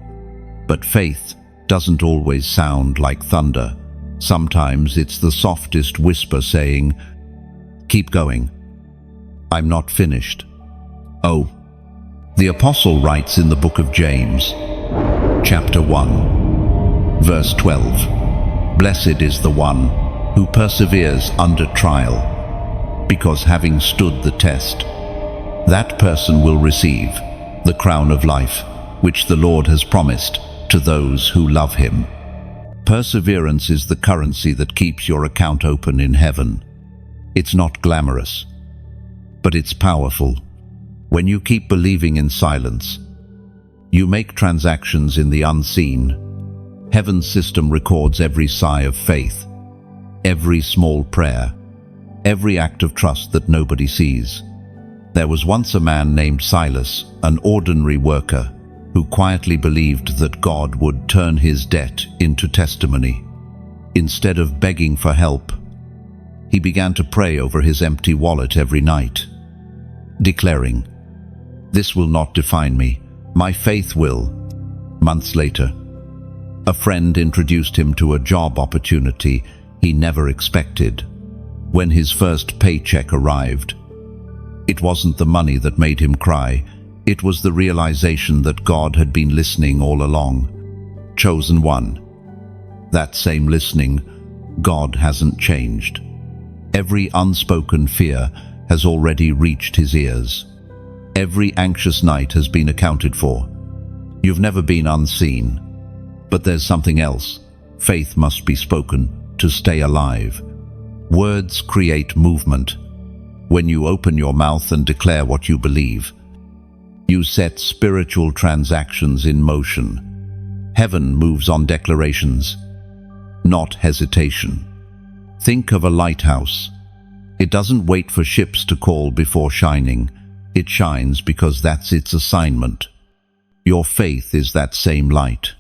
But faith doesn't always sound like thunder. Sometimes it's the softest whisper saying, "Keep going. I'm not finished." Oh, the Apostle writes in the book of James, chapter 1, verse 12, "Blessed is the one who perseveres under trial, because having stood the test, that person will receive the crown of life, which the Lord has promised to those who love Him." Perseverance is the currency that keeps your account open in heaven. It's not glamorous, but it's powerful. When you keep believing in silence, you make transactions in the unseen. Heaven's system records every sigh of faith, every small prayer, every act of trust that nobody sees. There was once a man named Silas, an ordinary worker, who quietly believed that God would turn his debt into testimony. Instead of begging for help, he began to pray over his empty wallet every night, declaring, "This will not define me, my faith will." Months later, a friend introduced him to a job opportunity he never expected. When his first paycheck arrived, it wasn't the money that made him cry. It was the realization that God had been listening all along. Chosen one. That same listening, God hasn't changed. Every unspoken fear has already reached His ears. Every anxious night has been accounted for. You've never been unseen. But there's something else. Faith must be spoken to stay alive. Words create movement. When you open your mouth and declare what you believe, you set spiritual transactions in motion. Heaven moves on declarations, not hesitation. Think of a lighthouse. It doesn't wait for ships to call before shining. It shines because that's its assignment. Your faith is that same light.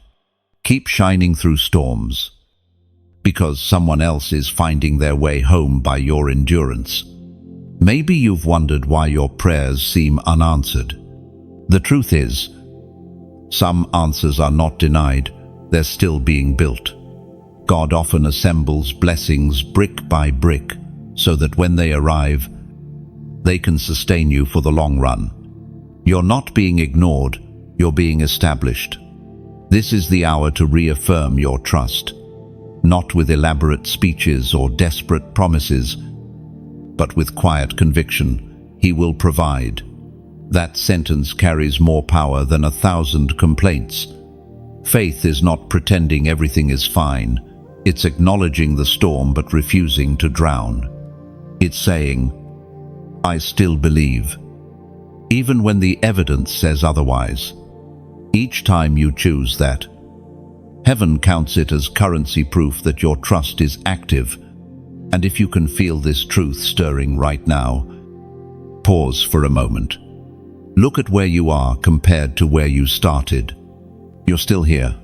Keep shining through storms, because someone else is finding their way home by your endurance. Maybe you've wondered why your prayers seem unanswered. The truth is, some answers are not denied, they're still being built. God often assembles blessings brick by brick, so that when they arrive, they can sustain you for the long run. You're not being ignored, you're being established. This is the hour to reaffirm your trust, not with elaborate speeches or desperate promises, but with quiet conviction. He will provide. That sentence carries more power than 1,000 complaints. Faith is not pretending everything is fine. It's acknowledging the storm but refusing to drown. It's saying, I still believe, even when the evidence says otherwise. Each time you choose that, heaven counts it as currency proof that your trust is active. And if you can feel this truth stirring right now, pause for a moment. Look at where you are compared to where you started. You're still here.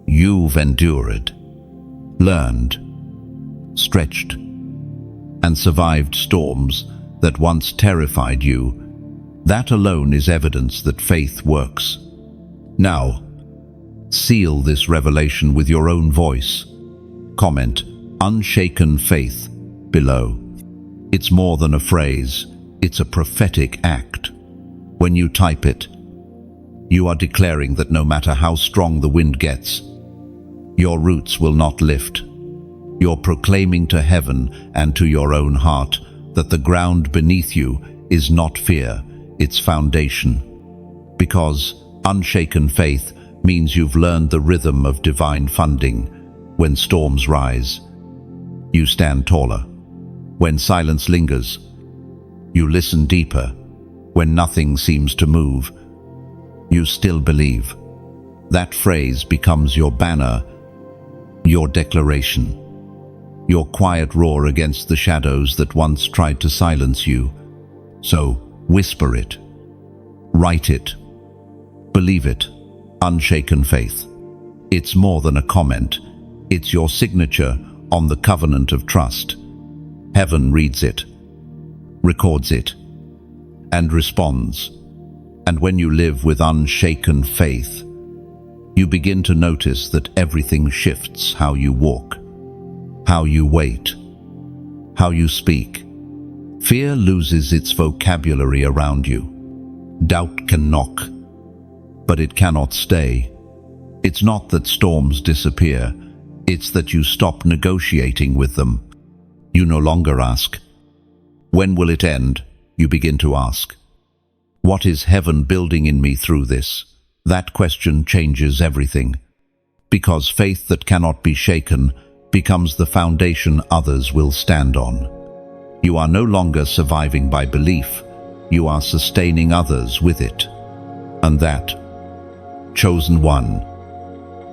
You've endured, learned, stretched, and survived storms that once terrified you. That alone is evidence that faith works. Now, seal this revelation with your own voice. Comment, "Unshaken faith," below. It's more than a phrase, it's a prophetic act. When you type it, you are declaring that no matter how strong the wind gets, your roots will not lift. You're proclaiming to heaven and to your own heart that the ground beneath you is not fear, it's foundation. Because unshaken faith means you've learned the rhythm of divine funding. When storms rise, you stand taller. When silence lingers, you listen deeper. When nothing seems to move, you still believe. That phrase becomes your banner, your declaration, your quiet roar against the shadows that once tried to silence you. So, whisper it, write it, believe it. Unshaken faith. It's more than a comment. It's your signature on the covenant of trust. Heaven reads it, records it, and responds. And when you live with unshaken faith, you begin to notice that everything shifts: how you walk, how you wait, how you speak. Fear loses its vocabulary around you. Doubt can knock, but it cannot stay. It's not that storms disappear, it's that you stop negotiating with them. You no longer ask, "When will it end?" You begin to ask, "What is heaven building in me through this?" That question changes everything, because faith that cannot be shaken becomes the foundation others will stand on. You are no longer surviving by belief, you are sustaining others with it. And that, chosen one,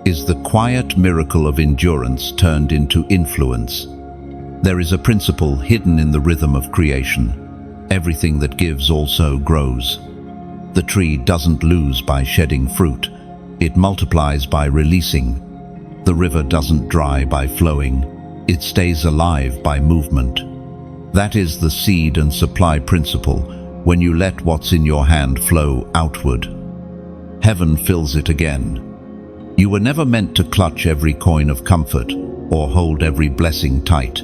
is the quiet miracle of endurance turned into influence. There is a principle hidden in the rhythm of creation. Everything that gives also grows. The tree doesn't lose by shedding fruit, it multiplies by releasing. The river doesn't dry by flowing, it stays alive by movement. That is the seed and supply principle. When you let what's in your hand flow outward, heaven fills it again. You were never meant to clutch every coin of comfort or hold every blessing tight.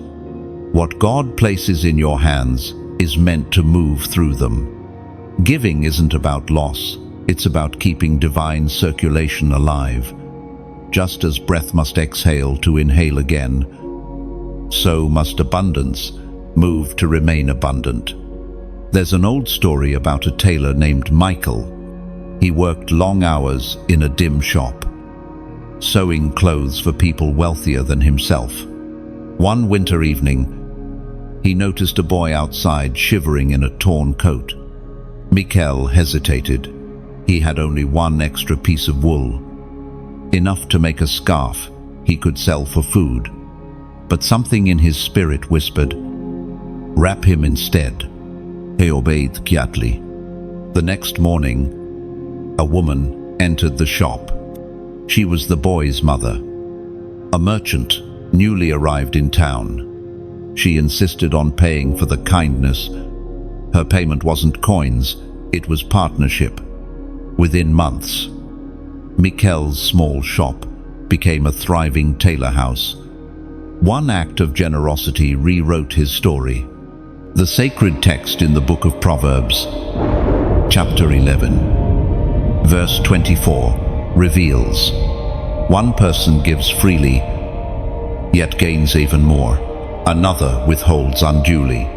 What God places in your hands is meant to move through them. Giving isn't about loss, it's about keeping divine circulation alive. Just as breath must exhale to inhale again, so must abundance move to remain abundant. There's an old story about a tailor named Michael. He worked long hours in a dim shop, sewing clothes for people wealthier than himself. One winter evening, he noticed a boy outside shivering in a torn coat. Michael hesitated. He had only one extra piece of wool, enough to make a scarf he could sell for food. But something in his spirit whispered, "Wrap him instead." He obeyed quietly. The next morning, a woman entered the shop. She was the boy's mother, a merchant newly arrived in town. She insisted on paying for the kindness. Her payment wasn't coins, it was partnership. Within months, Michael's small shop became a thriving tailor house. One act of generosity rewrote his story. The sacred text in the book of Proverbs, chapter 11, verse 24, reveals, one person gives freely, yet gains even more. Another withholds unduly,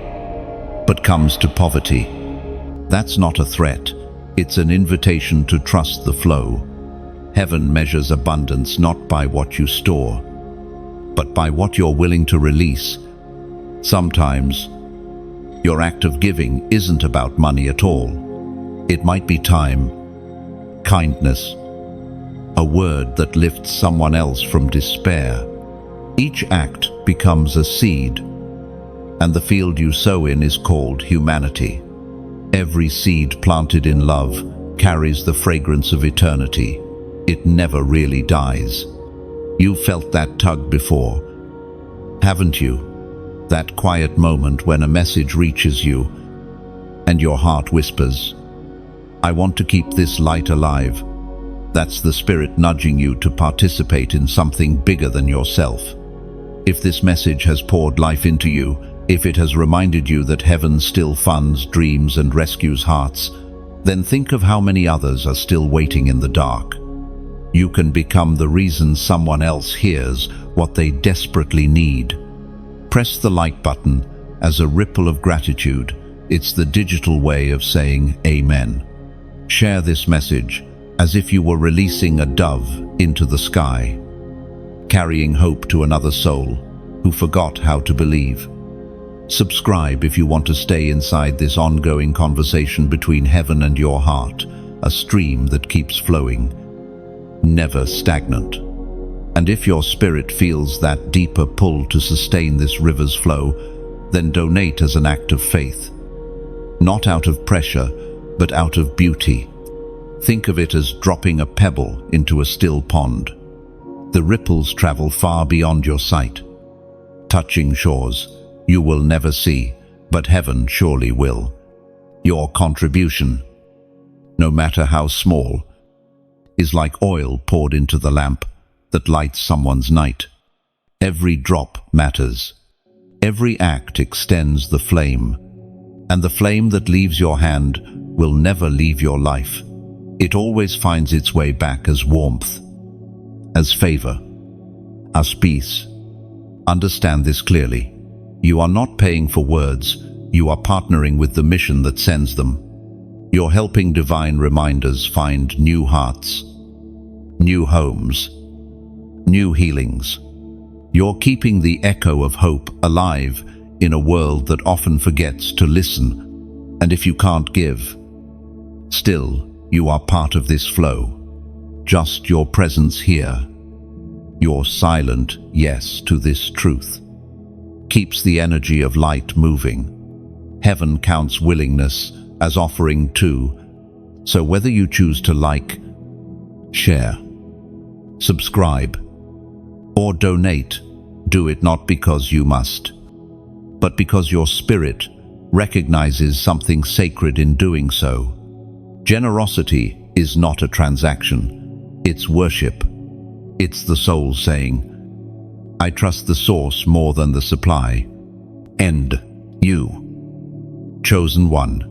but comes to poverty. That's not a threat, it's an invitation to trust the flow. Heaven measures abundance not by what you store, but by what you're willing to release. Sometimes, Your act of giving isn't about money at all. It might be time, kindness, a word that lifts someone else from despair. Each act becomes a seed, and the field you sow in is called humanity. Every seed planted in love carries the fragrance of eternity. It never really dies. You've felt that tug before, haven't you? That quiet moment when a message reaches you and your heart whispers, "I want to keep this light alive." That's the Spirit nudging you to participate in something bigger than yourself. If this message has poured life into you, if it has reminded you that heaven still funds dreams and rescues hearts, then think of how many others are still waiting in the dark. You can become the reason someone else hears what they desperately need. Press the like button as a ripple of gratitude. It's the digital way of saying amen. Share this message as if you were releasing a dove into the sky, carrying hope to another soul who forgot how to believe. Subscribe if you want to stay inside this ongoing conversation between heaven and your heart, a stream that keeps flowing, never stagnant. And if your spirit feels that deeper pull to sustain this river's flow, then donate as an act of faith. Not out of pressure, but out of beauty. Think of it as dropping a pebble into a still pond. The ripples travel far beyond your sight, touching shores you will never see, but heaven surely will. Your contribution, no matter how small, is like oil poured into the lamp that lights someone's night. Every drop matters. Every act extends the flame, and the flame that leaves your hand will never leave your life. It always finds its way back as warmth, as favor, as peace. Understand this clearly. You are not paying for words, you are partnering with the mission that sends them. You're helping divine reminders find new hearts, new homes, new healings. You're keeping the echo of hope alive in a world that often forgets to listen. And if you can't give, still, you are part of this flow. Just your presence here, your silent yes to this truth, keeps the energy of light moving. Heaven counts willingness as offering too. So whether you choose to like, share, subscribe, or donate, do it not because you must, but because your spirit recognizes something sacred in doing so. Generosity is not a transaction, it's worship. It's the soul saying, "I trust the source more than the supply." And you, chosen one,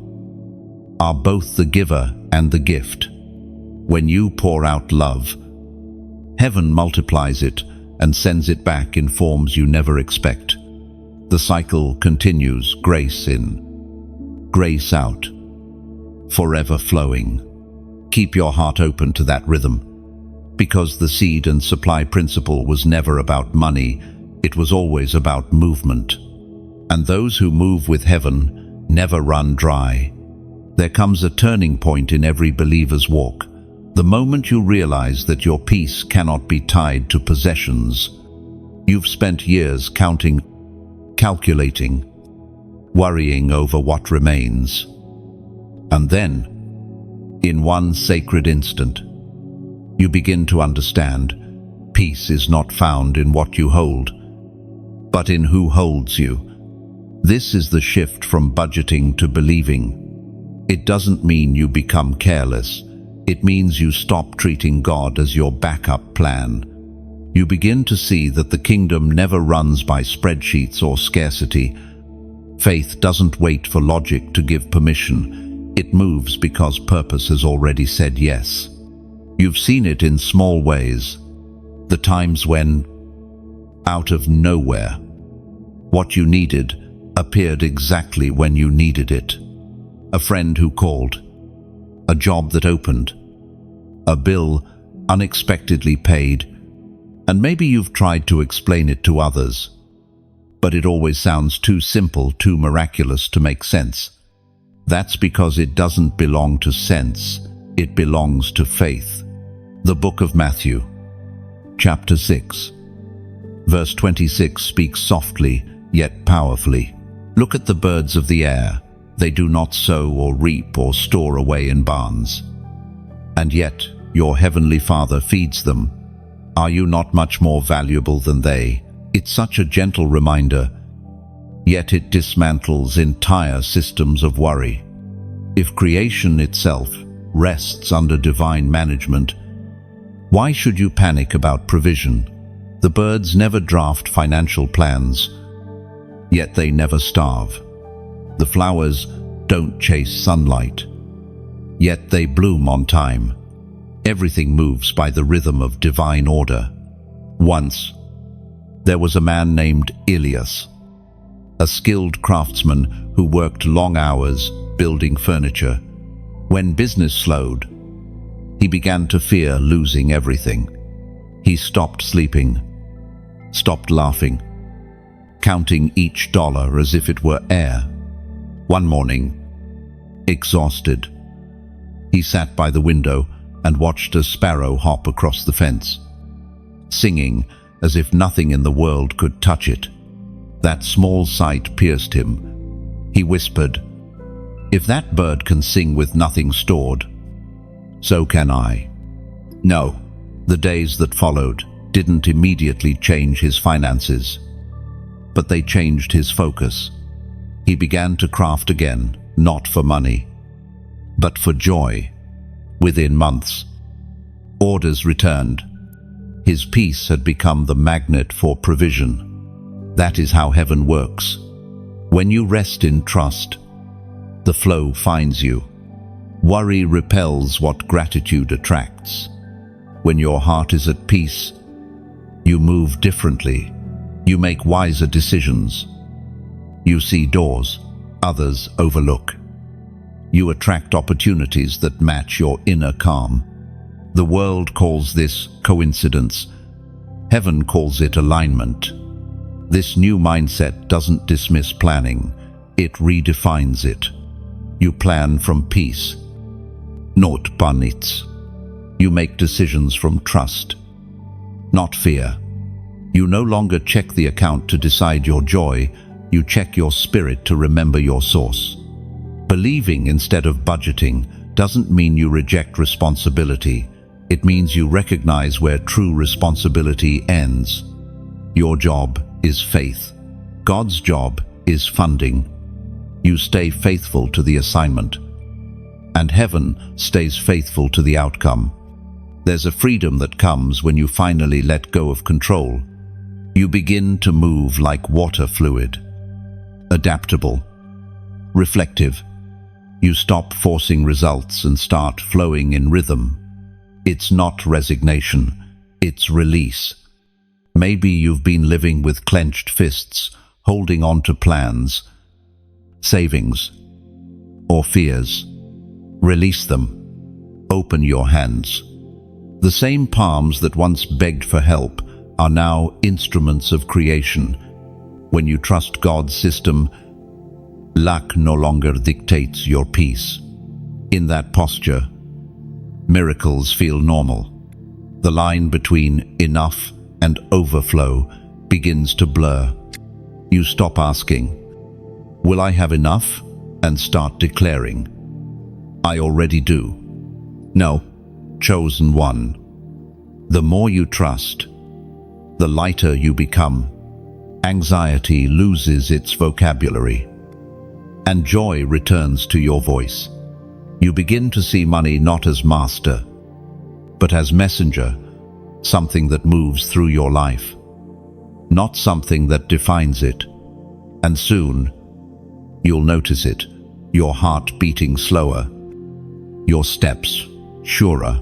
are both the giver and the gift. When you pour out love, heaven multiplies it and sends it back in forms you never expect. The cycle continues, grace in, grace out, forever flowing. Keep your heart open to that rhythm, because the seed and supply principle was never about money, it was always about movement. And those who move with heaven never run dry. There comes a turning point in every believer's walk, the moment you realize that your peace cannot be tied to possessions. You've spent years counting, calculating, worrying over what remains. And then, in one sacred instant, you begin to understand peace is not found in what you hold, but in who holds you. This is the shift from budgeting to believing. It doesn't mean you become careless. It means you stop treating God as your backup plan. You begin to see that the kingdom never runs by spreadsheets or scarcity. Faith doesn't wait for logic to give permission. It moves because purpose has already said yes. You've seen it in small ways. The times when, out of nowhere, what you needed appeared exactly when you needed it. A friend who called, a job that opened, a bill unexpectedly paid, and maybe you've tried to explain it to others, but it always sounds too simple, too miraculous to make sense. That's because it doesn't belong to sense, it belongs to faith. The book of Matthew, chapter 6, verse 26 speaks softly, yet powerfully. Look at the birds of the air. They do not sow or reap or store away in barns, and yet your heavenly Father feeds them. Are you not much more valuable than they? It's such a gentle reminder, yet it dismantles entire systems of worry. If creation itself rests under divine management, why should you panic about provision? The birds never draft financial plans, yet they never starve. The flowers don't chase sunlight, yet they bloom on time. Everything moves by the rhythm of divine order. Once, there was a man named Elias, a skilled craftsman who worked long hours building furniture. When business slowed, he began to fear losing everything. He stopped sleeping, stopped laughing, counting each dollar as if it were air. One morning, exhausted, he sat by the window and watched a sparrow hop across the fence, singing as if nothing in the world could touch it. That small sight pierced him. He whispered, "If that bird can sing with nothing stored, so can I." No, the days that followed didn't immediately change his finances, but they changed his focus. He began to craft again, not for money, but for joy. Within months, orders returned. His peace had become the magnet for provision. That is how heaven works. When you rest in trust, the flow finds you. Worry repels what gratitude attracts. When your heart is at peace, you move differently. You make wiser decisions. You see doors others overlook. You attract opportunities that match your inner calm. The world calls this coincidence. Heaven calls it alignment. This new mindset doesn't dismiss planning, it redefines it. You plan from peace, not panicks. You make decisions from trust, not fear. You no longer check the account to decide your joy, you check your spirit to remember your source. Believing instead of budgeting doesn't mean you reject responsibility. It means you recognize where true responsibility ends. Your job is faith. God's job is funding. You stay faithful to the assignment, and heaven stays faithful to the outcome. There's a freedom that comes when you finally let go of control. You begin to move like water fluid, adaptable, reflective. You stop forcing results and start flowing in rhythm. It's not resignation, it's release. Maybe you've been living with clenched fists, holding on to plans, savings, or fears. Release them. Open your hands. The same palms that once begged for help are now instruments of creation. When you trust God's system, lack no longer dictates your peace. In that posture, miracles feel normal. The line between enough and overflow begins to blur. You stop asking, "Will I have enough?" and start declaring, "I already do." No, chosen one. The more you trust, the lighter you become. Anxiety loses its vocabulary, and joy returns to your voice. You begin to see money not as master, but as messenger, something that moves through your life, not something that defines it. And soon, you'll notice it, your heart beating slower, your steps surer,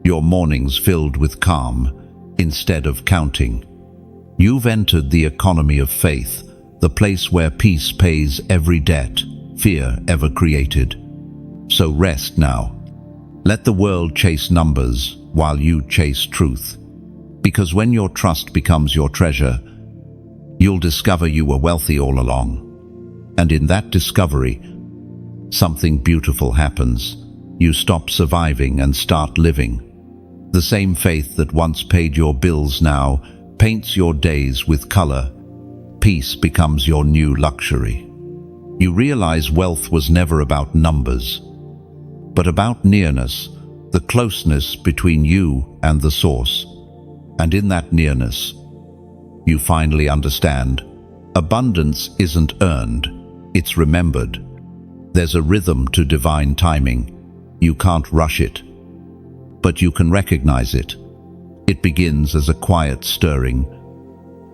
your mornings filled with calm instead of counting. You've entered the economy of faith, the place where peace pays every debt fear ever created. So rest now. Let the world chase numbers while you chase truth. Because when your trust becomes your treasure, you'll discover you were wealthy all along. And in that discovery, something beautiful happens. You stop surviving and start living. The same faith that once paid your bills now paints your days with color. Peace becomes your new luxury. You realize wealth was never about numbers, but about nearness, the closeness between you and the source. And in that nearness, you finally understand, abundance isn't earned, it's remembered. There's a rhythm to divine timing. You can't rush it, but you can recognize it. It begins as a quiet stirring,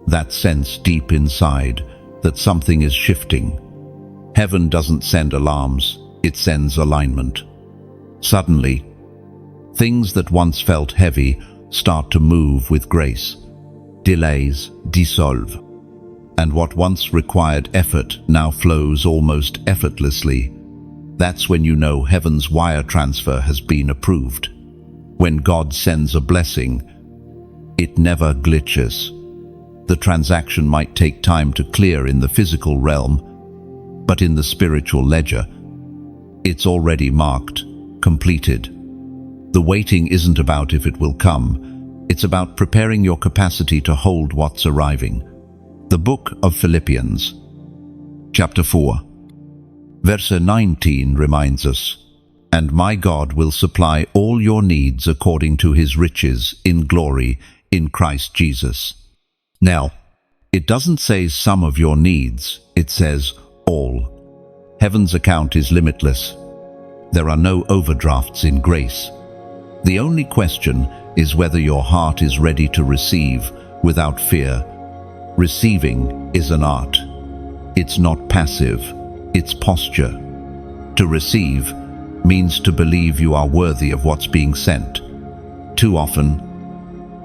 that sense deep inside that something is shifting. Heaven doesn't send alarms, it sends alignment. Suddenly, things that once felt heavy start to move with grace. Delays dissolve, and what once required effort now flows almost effortlessly. That's when you know heaven's wire transfer has been approved. When God sends a blessing, it never glitches. The transaction might take time to clear in the physical realm, but in the spiritual ledger, it's already marked, completed. The waiting isn't about if it will come, it's about preparing your capacity to hold what's arriving. The book of Philippians, chapter 4, verse 19 reminds us, "And my God will supply all your needs according to his riches in glory in Christ Jesus." Now, it doesn't say some of your needs, it says all. Heaven's account is limitless. There are no overdrafts in grace. The only question is whether your heart is ready to receive without fear. Receiving is an art. It's not passive, it's posture. To receive means to believe you are worthy of what's being sent. Too often,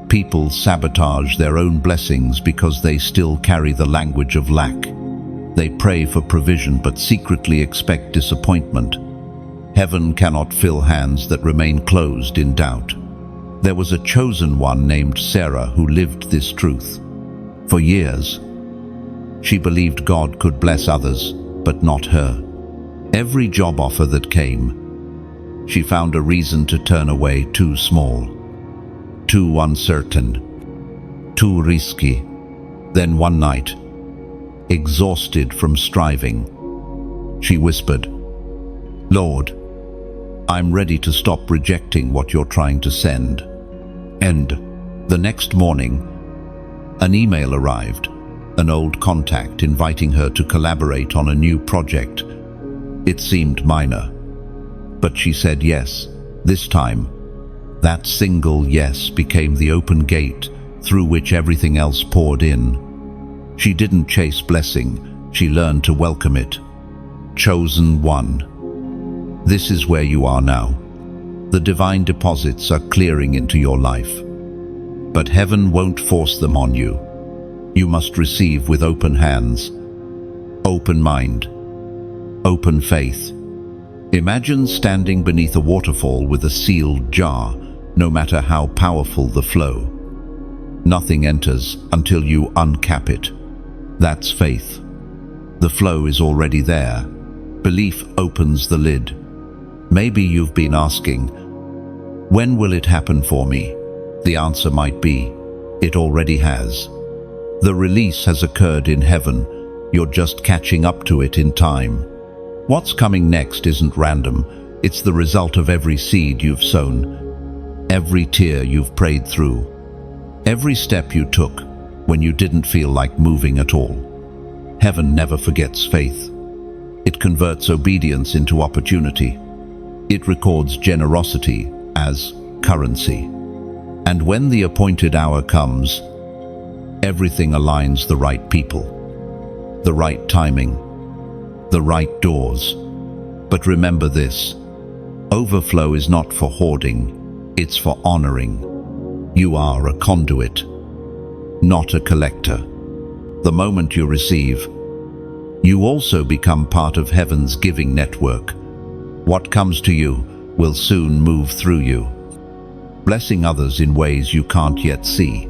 people sabotage their own blessings because they still carry the language of lack. They pray for provision but secretly expect disappointment. Heaven cannot fill hands that remain closed in doubt. There was a chosen one named Sarah who lived this truth. For years, she believed God could bless others, but not her. Every job offer that came, she found a reason to turn away. Too small, too uncertain, too risky. Then one night, exhausted from striving, she whispered, "Lord, I'm ready to stop rejecting what you're trying to send." And the next morning, an email arrived, an old contact inviting her to collaborate on a new project. It seemed minor, but she said yes. This time, that single yes became the open gate through which everything else poured in. She didn't chase blessing, she learned to welcome it. Chosen one. This is where you are now. The divine deposits are clearing into your life. But heaven won't force them on you. You must receive with open hands, open mind, open faith. Imagine standing beneath a waterfall with a sealed jar, no matter how powerful the flow. Nothing enters until you uncap it. That's faith. The flow is already there. Belief opens the lid. Maybe you've been asking, when will it happen for me? The answer might be, it already has. The release has occurred in heaven. You're just catching up to it in time. What's coming next isn't random. It's the result of every seed you've sown, every tear you've prayed through, every step you took when you didn't feel like moving at all. Heaven never forgets faith. It converts obedience into opportunity. It records generosity as currency. And when the appointed hour comes, everything aligns: the right people, the right timing, the right doors. But remember this, overflow is not for hoarding, it's for honoring. You are a conduit, not a collector. The moment you receive, you also become part of heaven's giving network. What comes to you will soon move through you, blessing others in ways you can't yet see.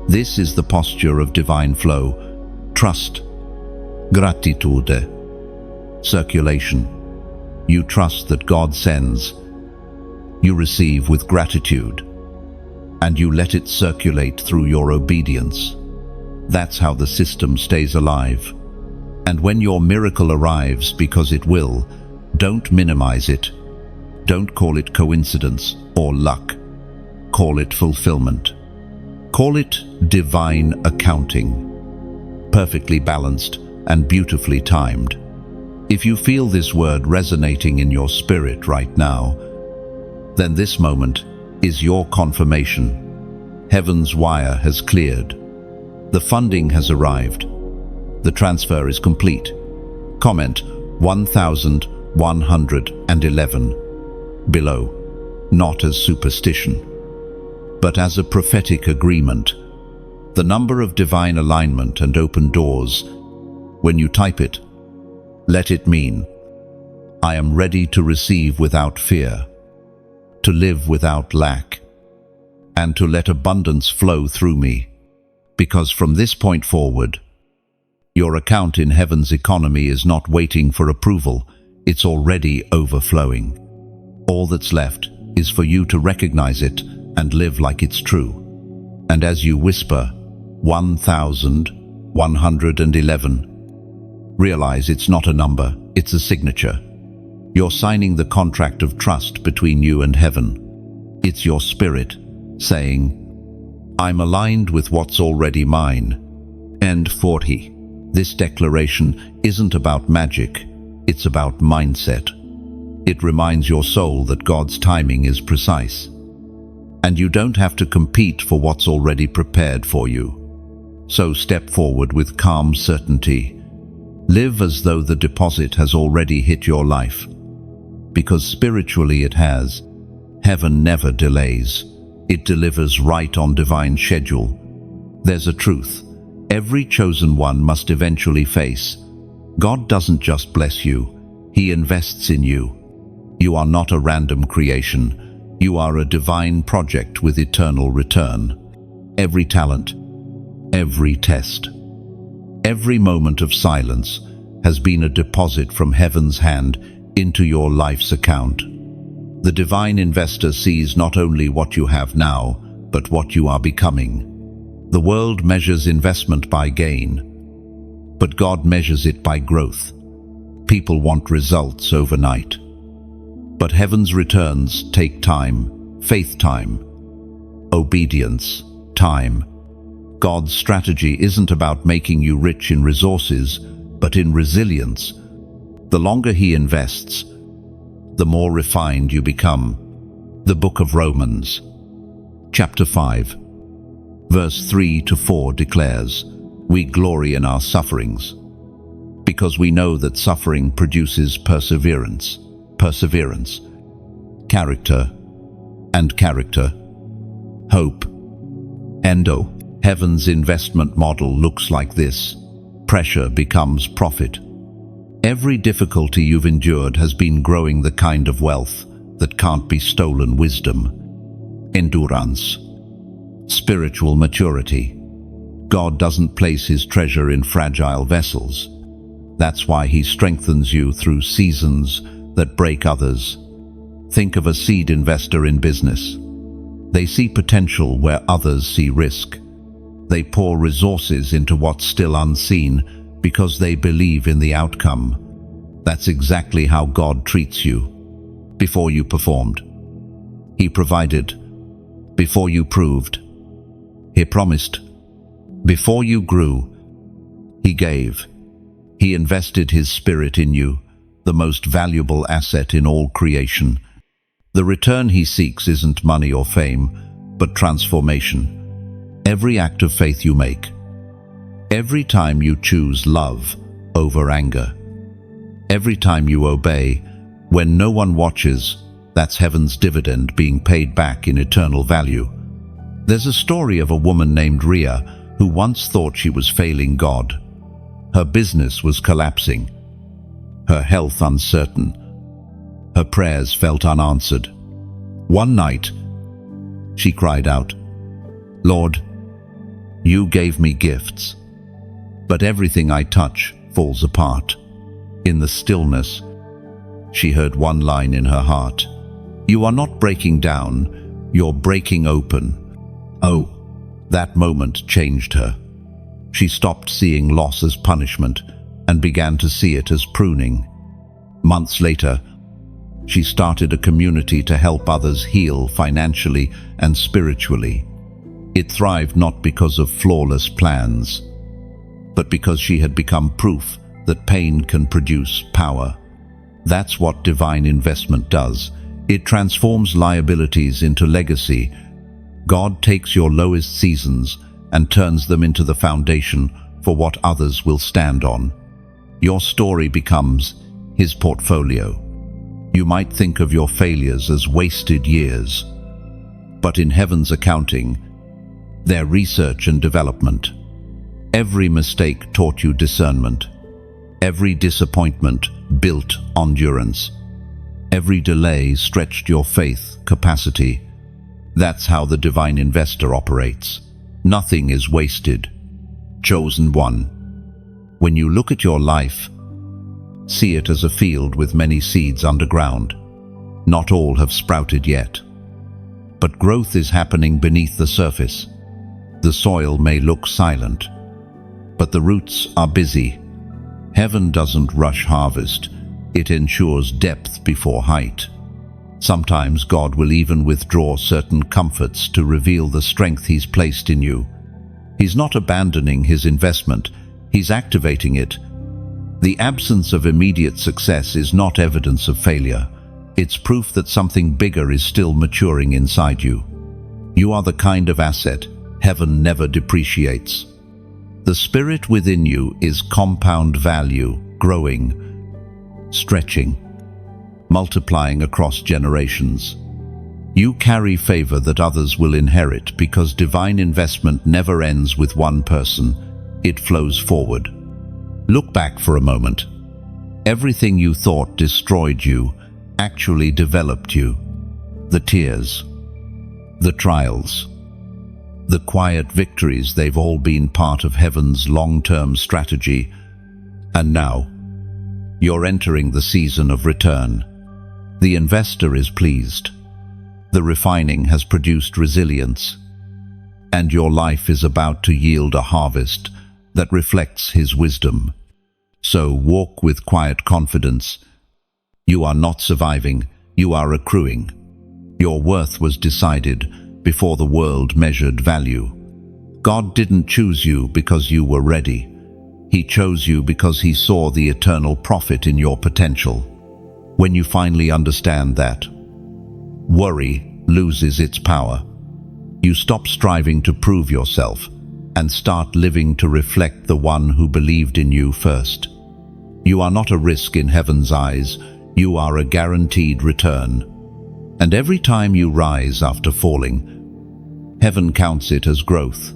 This is the posture of divine flow, Trust. Gratitude. Circulation. You trust that God sends. You receive with gratitude, and you let it circulate through your obedience. That's how the system stays alive. And when your miracle arrives, because it will, don't minimize it. Don't call it coincidence or luck. Call it fulfillment. Call it divine accounting. Perfectly balanced and beautifully timed. If you feel this word resonating in your spirit right now, then this moment is your confirmation. Heaven's wire has cleared. The funding has arrived. The transfer is complete. Comment 1111 below, not as superstition, but as a prophetic agreement. The number of divine alignment and open doors. When you type it, let it mean, I am ready to receive without fear, to live without lack, and to let abundance flow through me. Because from this point forward, your account in heaven's economy is not waiting for approval, it's already overflowing. All that's left is for you to recognize it and live like it's true. And as you whisper, 1111, realize it's not a number, it's a signature. You're signing the contract of trust between you and heaven. It's your spirit saying, I'm aligned with what's already mine. End 40. This declaration isn't about magic, it's about mindset. It reminds your soul that God's timing is precise. And you don't have to compete for what's already prepared for you. So step forward with calm certainty. Live as though the deposit has already hit your life. Because spiritually it has. Heaven never delays. It delivers right on divine schedule. There's a truth every chosen one must eventually face. God doesn't just bless you, He invests in you. You are not a random creation. You are a divine project with eternal return. Every talent, every test, every moment of silence has been a deposit from heaven's hand into your life's account. The divine investor sees not only what you have now, but what you are becoming. The world measures investment by gain, but God measures it by growth. People want results overnight. But heaven's returns take time, faith time, obedience time. God's strategy isn't about making you rich in resources, but in resilience. The longer He invests, the more refined you become. The Book of Romans, chapter 5, verse 3 to 4 declares, we glory in our sufferings, because we know that suffering produces perseverance, character, and character, hope. Endo. Heaven's investment model looks like this. Pressure becomes profit. Every difficulty you've endured has been growing the kind of wealth that can't be stolen. Wisdom, endurance, spiritual maturity. God doesn't place His treasure in fragile vessels. That's why He strengthens you through seasons that break others. Think of a seed investor in business. They see potential where others see risk. They pour resources into what's still unseen because they believe in the outcome. That's exactly how God treats you. Before you performed, He provided. Before you proved, He promised. Before you grew, He gave. He invested His Spirit in you, the most valuable asset in all creation. The return He seeks isn't money or fame, but transformation. Every act of faith you make, every time you choose love over anger, every time you obey when no one watches, that's heaven's dividend being paid back in eternal value. There's a story of a woman named Rhea who once thought she was failing God. Her business was collapsing, her health uncertain, her prayers felt unanswered. One night, she cried out, Lord, You gave me gifts. but everything I touch falls apart. In the stillness, she heard one line in her heart. You are not breaking down, you're breaking open. Oh, that moment changed her. She stopped seeing loss as punishment and began to see it as pruning. Months later, she started a community to help others heal financially and spiritually. It thrived not because of flawless plans, but because she had become proof that pain can produce power. That's what divine investment does. It transforms liabilities into legacy. God takes your lowest seasons and turns them into the foundation for what others will stand on. Your story becomes His portfolio. You might think of your failures as wasted years, but in heaven's accounting, they're research and development. Every mistake taught you discernment. Every disappointment built endurance. Every delay stretched your faith capacity. That's how the divine investor operates. Nothing is wasted. Chosen one. When you look at your life, see it as a field with many seeds underground. Not all have sprouted yet, but growth is happening beneath the surface. The soil may look silent, but the roots are busy. Heaven doesn't rush harvest, it ensures depth before height. Sometimes God will even withdraw certain comforts to reveal the strength He's placed in you. He's not abandoning His investment, He's activating it. The absence of immediate success is not evidence of failure. It's proof that something bigger is still maturing inside you. You are the kind of asset heaven never depreciates. The spirit within you is compound value, growing, stretching, multiplying across generations. You carry favor that others will inherit because divine investment never ends with one person. It flows forward. Look back for a moment. Everything you thought destroyed you actually developed you. The tears, the trials, the quiet victories, they've all been part of heaven's long-term strategy. And now, you're entering the season of return. The investor is pleased. The refining has produced resilience. And your life is about to yield a harvest that reflects His wisdom. So walk with quiet confidence. You are not surviving, you are accruing. Your worth was decided before the world measured value. God didn't choose you because you were ready. He chose you because He saw the eternal profit in your potential. When you finally understand that, worry loses its power. You stop striving to prove yourself and start living to reflect the one who believed in you first. You are not a risk in heaven's eyes, you are a guaranteed return. And every time you rise after falling, heaven counts it as growth.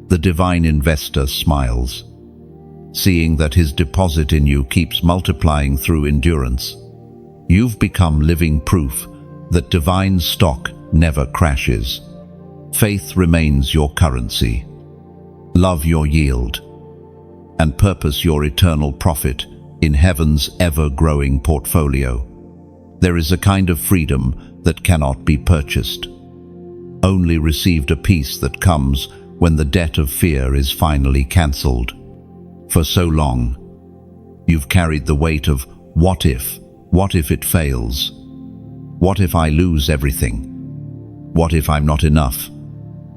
The divine investor smiles, seeing that his deposit in you keeps multiplying through endurance. You've become living proof that divine stock never crashes. Faith remains your currency. Love your yield, and purpose your eternal profit in heaven's ever-growing portfolio. There is a kind of freedom that cannot be purchased. Only received a peace that comes when the debt of fear is finally cancelled. For so long, you've carried the weight of what if it fails? What if I lose everything? What if I'm not enough?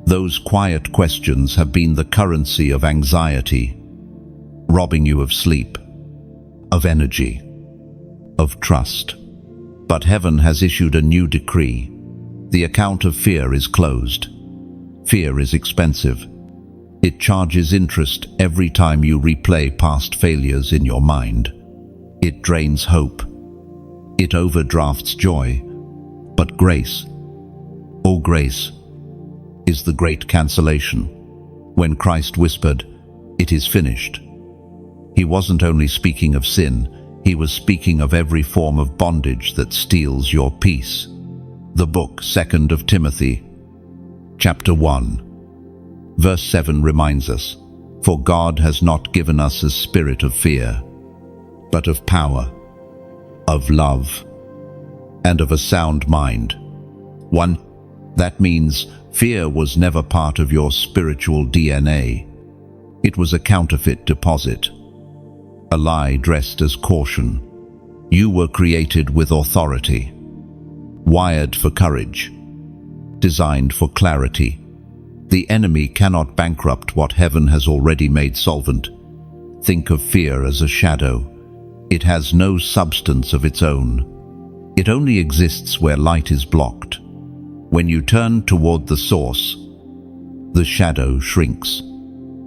Those quiet questions have been the currency of anxiety, robbing you of sleep, of energy, of trust. But heaven has issued a new decree. The account of fear is closed. Fear is expensive. It charges interest every time you replay past failures in your mind. It drains hope. It overdrafts joy. But grace, oh grace, is the great cancellation. When Christ whispered, "It is finished," He wasn't only speaking of sin, He was speaking of every form of bondage that steals your peace. The book 2 of Timothy, chapter 1, verse 7 reminds us, For God has not given us a spirit of fear, but of power, of love, and of a sound mind. 1. That means fear was never part of your spiritual DNA. It was a counterfeit deposit, a lie dressed as caution. You were created with authority, wired for courage, designed for clarity. The enemy cannot bankrupt what heaven has already made solvent. Think of fear as a shadow. It has no substance of its own. It only exists where light is blocked. When you turn toward the source, the shadow shrinks.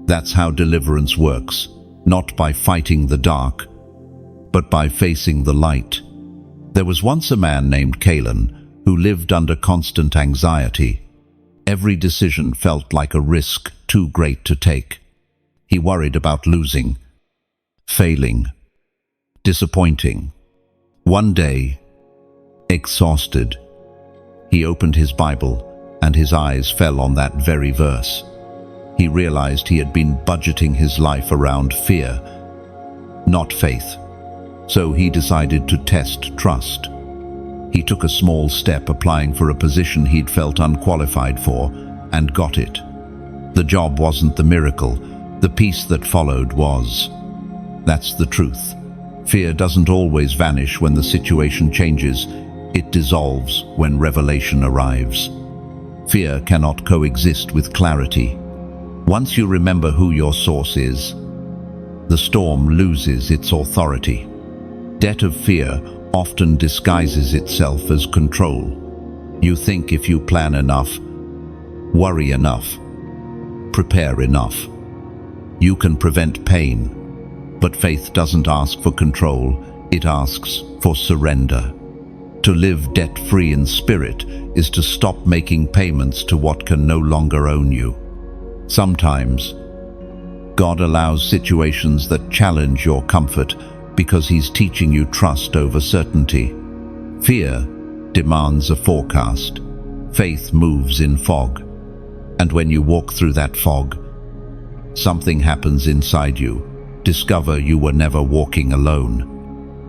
That's how deliverance works, not by fighting the dark, but by facing the light. There was once a man named Cain who lived under constant anxiety. Every decision felt like a risk too great to take. He worried about losing, failing, disappointing. One day, exhausted, he opened his Bible and his eyes fell on that very verse. He realized he had been budgeting his life around fear, not faith. So he decided to test trust. He took a small step, applying for a position he'd felt unqualified for, and got it. The job wasn't the miracle. The peace that followed was. That's the truth. Fear doesn't always vanish when the situation changes. It dissolves when revelation arrives. Fear cannot coexist with clarity. Once you remember who your source is, the storm loses its authority. Debt of fear often disguises itself as control. You think if you plan enough, worry enough, prepare enough, you can prevent pain. But faith doesn't ask for control, it asks for surrender. To live debt-free in spirit is to stop making payments to what can no longer own you. Sometimes, God allows situations that challenge your comfort because He's teaching you trust over certainty. Fear demands a forecast. Faith moves in fog. And when you walk through that fog, something happens inside you. Discover you were never walking alone.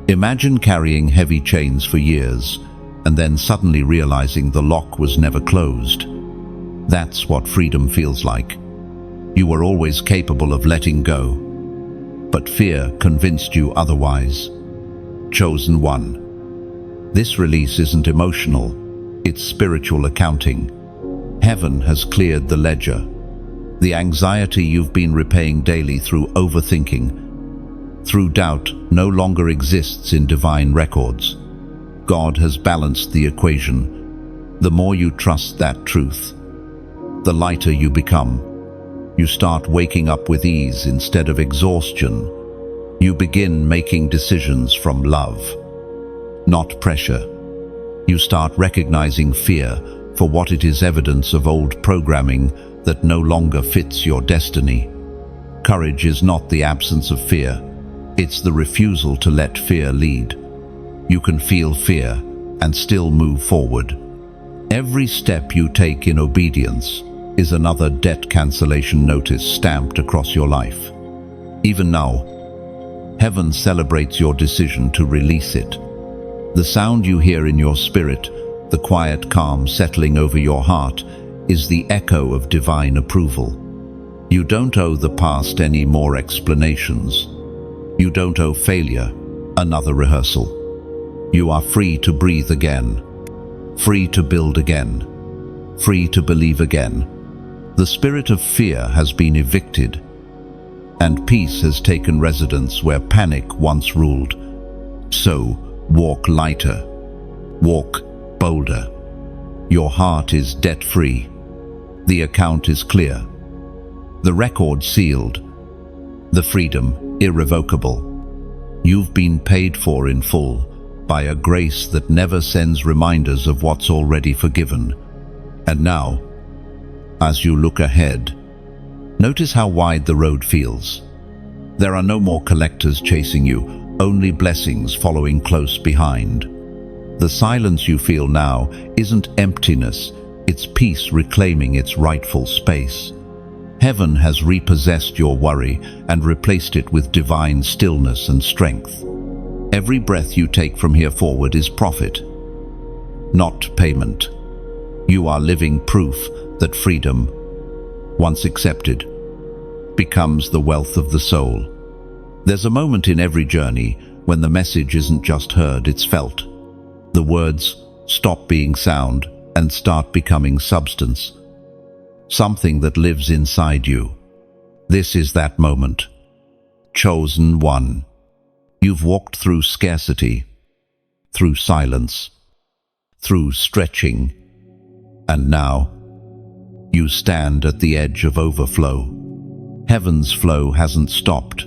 Imagine carrying heavy chains for years and then suddenly realizing the lock was never closed. That's what freedom feels like. You were always capable of letting go, but fear convinced you otherwise. Chosen one. This release isn't emotional, it's spiritual accounting. Heaven has cleared the ledger. The anxiety you've been repaying daily through overthinking, through doubt, no longer exists in divine records. God has balanced the equation. The more you trust that truth, the lighter you become. You start waking up with ease instead of exhaustion. You begin making decisions from love, not pressure. You start recognizing fear for what it is, evidence of old programming that no longer fits your destiny. Courage is not the absence of fear, it's the refusal to let fear lead. You can feel fear and still move forward. Every step you take in obedience is another debt cancellation notice stamped across your life. Even now, heaven celebrates your decision to release it. The sound you hear in your spirit, the quiet calm settling over your heart, is the echo of divine approval. You don't owe the past any more explanations. You don't owe failure another rehearsal. You are free to breathe again, free to build again, free to believe again. The spirit of fear has been evicted, and peace has taken residence where panic once ruled. So, walk lighter, walk bolder. Your heart is debt-free. The account is clear. The record sealed. The freedom irrevocable. You've been paid for in full by a grace that never sends reminders of what's already forgiven. And now, as you look ahead, notice how wide the road feels. There are no more collectors chasing you, only blessings following close behind. The silence you feel now isn't emptiness, it's peace reclaiming its rightful space. Heaven has repossessed your worry and replaced it with divine stillness and strength. Every breath you take from here forward is profit, not payment. You are living proof that freedom, once accepted, becomes the wealth of the soul. There's a moment in every journey when the message isn't just heard, it's felt. The words stop being sound and start becoming substance, something that lives inside you. This is that moment. Chosen one. You've walked through scarcity, through silence, through stretching, and now you stand at the edge of overflow. Heaven's flow hasn't stopped.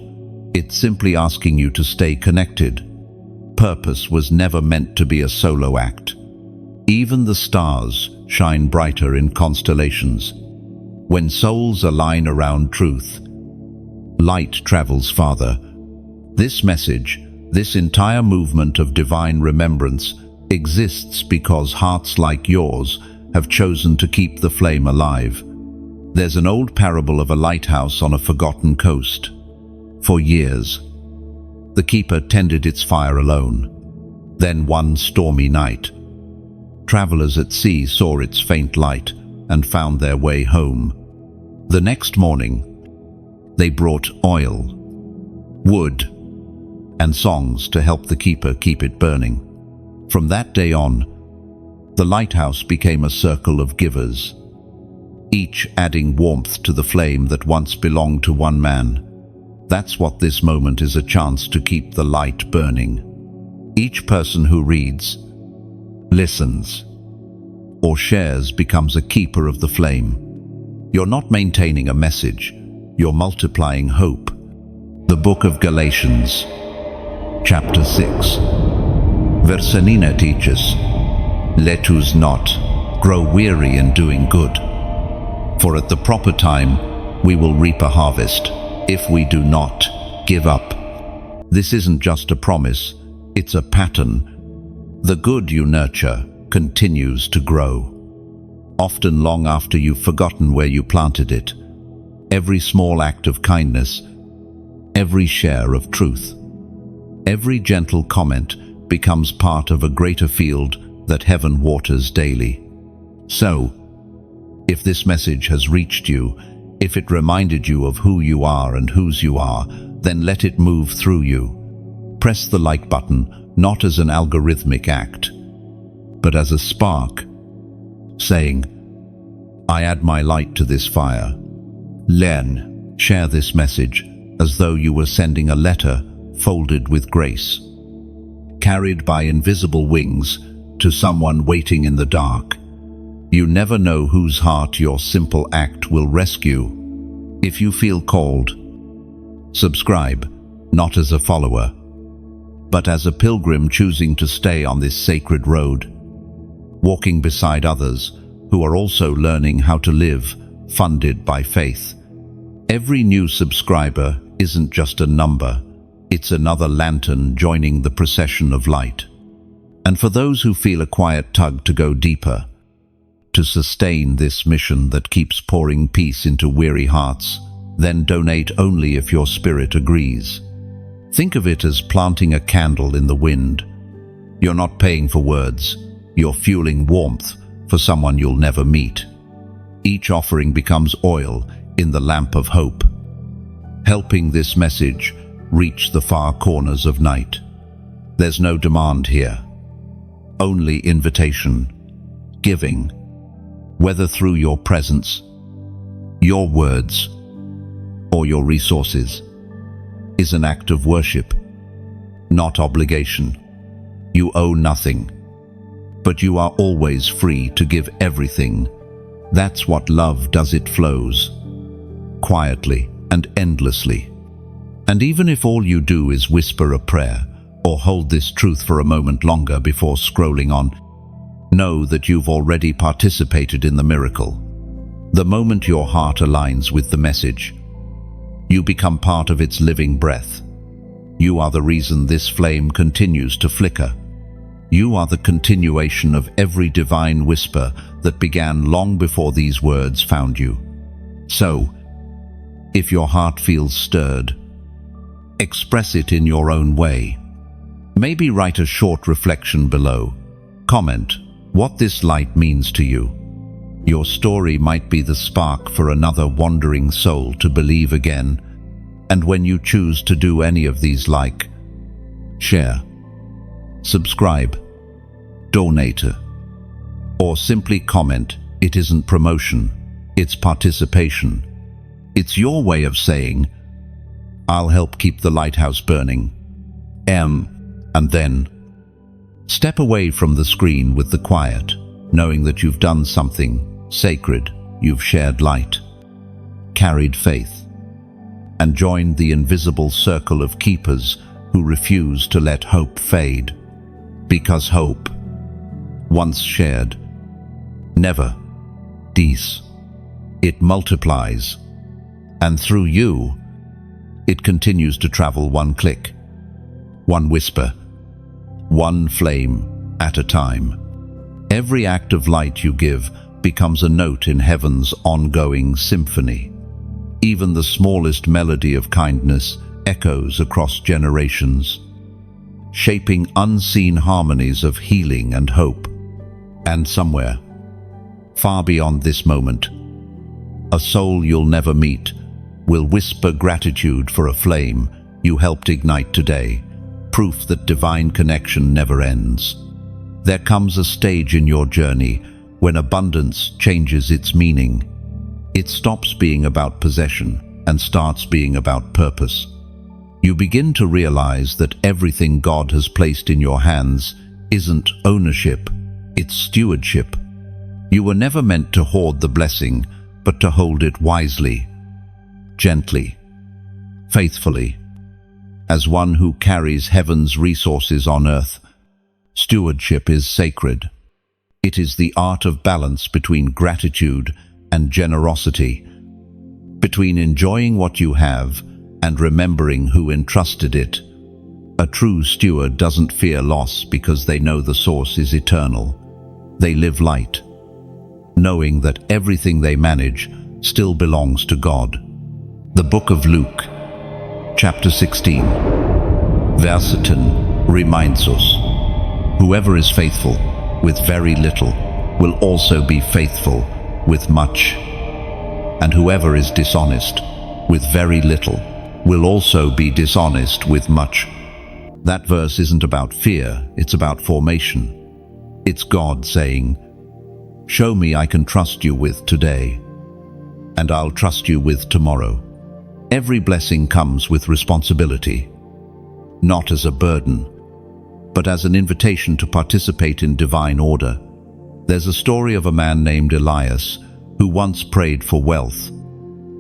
It's simply asking you to stay connected. Purpose was never meant to be a solo act. Even the stars shine brighter in constellations. When souls align around truth, light travels farther. This message, this entire movement of divine remembrance, exists because hearts like yours have chosen to keep the flame alive. There's an old parable of a lighthouse on a forgotten coast. For years, the keeper tended its fire alone. Then one stormy night, travelers at sea saw its faint light and found their way home. The next morning, they brought oil, wood, and songs to help the keeper keep it burning. From that day on, the lighthouse became a circle of givers, each adding warmth to the flame that once belonged to one man. That's what this moment is, a chance to keep the light burning. Each person who reads, listens, or shares becomes a keeper of the flame. You're not maintaining a message, you're multiplying hope. The book of Galatians, chapter 6. Verse 9 teaches, "Let us not grow weary in doing good, for at the proper time we will reap a harvest if we do not give up." This isn't just a promise, it's a pattern. The good you nurture continues to grow, often long after you've forgotten where you planted it. Every small act of kindness, every share of truth, every gentle comment becomes part of a greater field that heaven waters daily. So, if this message has reached you, if it reminded you of who you are and whose you are, then let it move through you. Press the like button, not as an algorithmic act, but as a spark, saying, "I add my light to this fire." Share this message as though you were sending a letter folded with grace, carried by invisible wings to someone waiting in the dark. You never know whose heart your simple act will rescue. If you feel called, subscribe, not as a follower, but as a pilgrim choosing to stay on this sacred road, walking beside others who are also learning how to live, funded by faith. Every new subscriber isn't just a number, it's another lantern joining the procession of light. And for those who feel a quiet tug to go deeper, to sustain this mission that keeps pouring peace into weary hearts, then donate only if your spirit agrees. Think of it as planting a candle in the wind. You're not paying for words, you're fueling warmth for someone you'll never meet. Each offering becomes oil in the lamp of hope, helping this message reach the far corners of night. There's no demand here, only invitation, giving, whether through your presence, your words, or your resources, is an act of worship, not obligation. You owe nothing, but you are always free to give everything. That's what love does, it flows, quietly and endlessly. And even if all you do is whisper a prayer, or hold this truth for a moment longer before scrolling on, know that you've already participated in the miracle. The moment your heart aligns with the message, you become part of its living breath. You are the reason this flame continues to flicker. You are the continuation of every divine whisper that began long before these words found you. So, If your heart feels stirred, express it in your own way. Maybe write a short reflection below. Comment what this light means to you. Your story might be the spark for another wandering soul to believe again. And when you choose to do any of these, like, share, subscribe, donate, or simply comment, it isn't promotion, it's participation. It's your way of saying, I'll help keep the lighthouse burning. And then step away from the screen with the quiet, knowing that you've done something sacred. You've shared light, carried faith, and joined the invisible circle of keepers who refuse to let hope fade. Because hope, once shared, never dies. It multiplies, and through you, it continues to travel one click, one whisper, one flame at a time. Every act of light you give becomes a note in heaven's ongoing symphony. Even the smallest melody of kindness echoes across generations, shaping unseen harmonies of healing and hope. And somewhere, far beyond this moment, a soul you'll never meet will whisper gratitude for a flame you helped ignite today, proof that divine connection never ends. There comes a stage in your journey when abundance changes its meaning. It stops being about possession and starts being about purpose. You begin to realize that everything God has placed in your hands isn't ownership, it's stewardship. You were never meant to hoard the blessing, but to hold it wisely, gently, faithfully. As one who carries heaven's resources on earth, stewardship is sacred. It is the art of balance between gratitude and generosity, between enjoying what you have and remembering who entrusted it. A true steward doesn't fear loss because they know the source is eternal. They live light, knowing that everything they manage still belongs to God. The book of Luke, chapter 16, verse 10 reminds us, whoever is faithful with very little will also be faithful with much, and whoever is dishonest with very little will also be dishonest with much. That verse isn't about fear, it's about formation. It's God saying, show me I can trust you with today, and I'll trust you with tomorrow. Every blessing comes with responsibility, not as a burden, but as an invitation to participate in divine order. There's a story of a man named Elias who once prayed for wealth.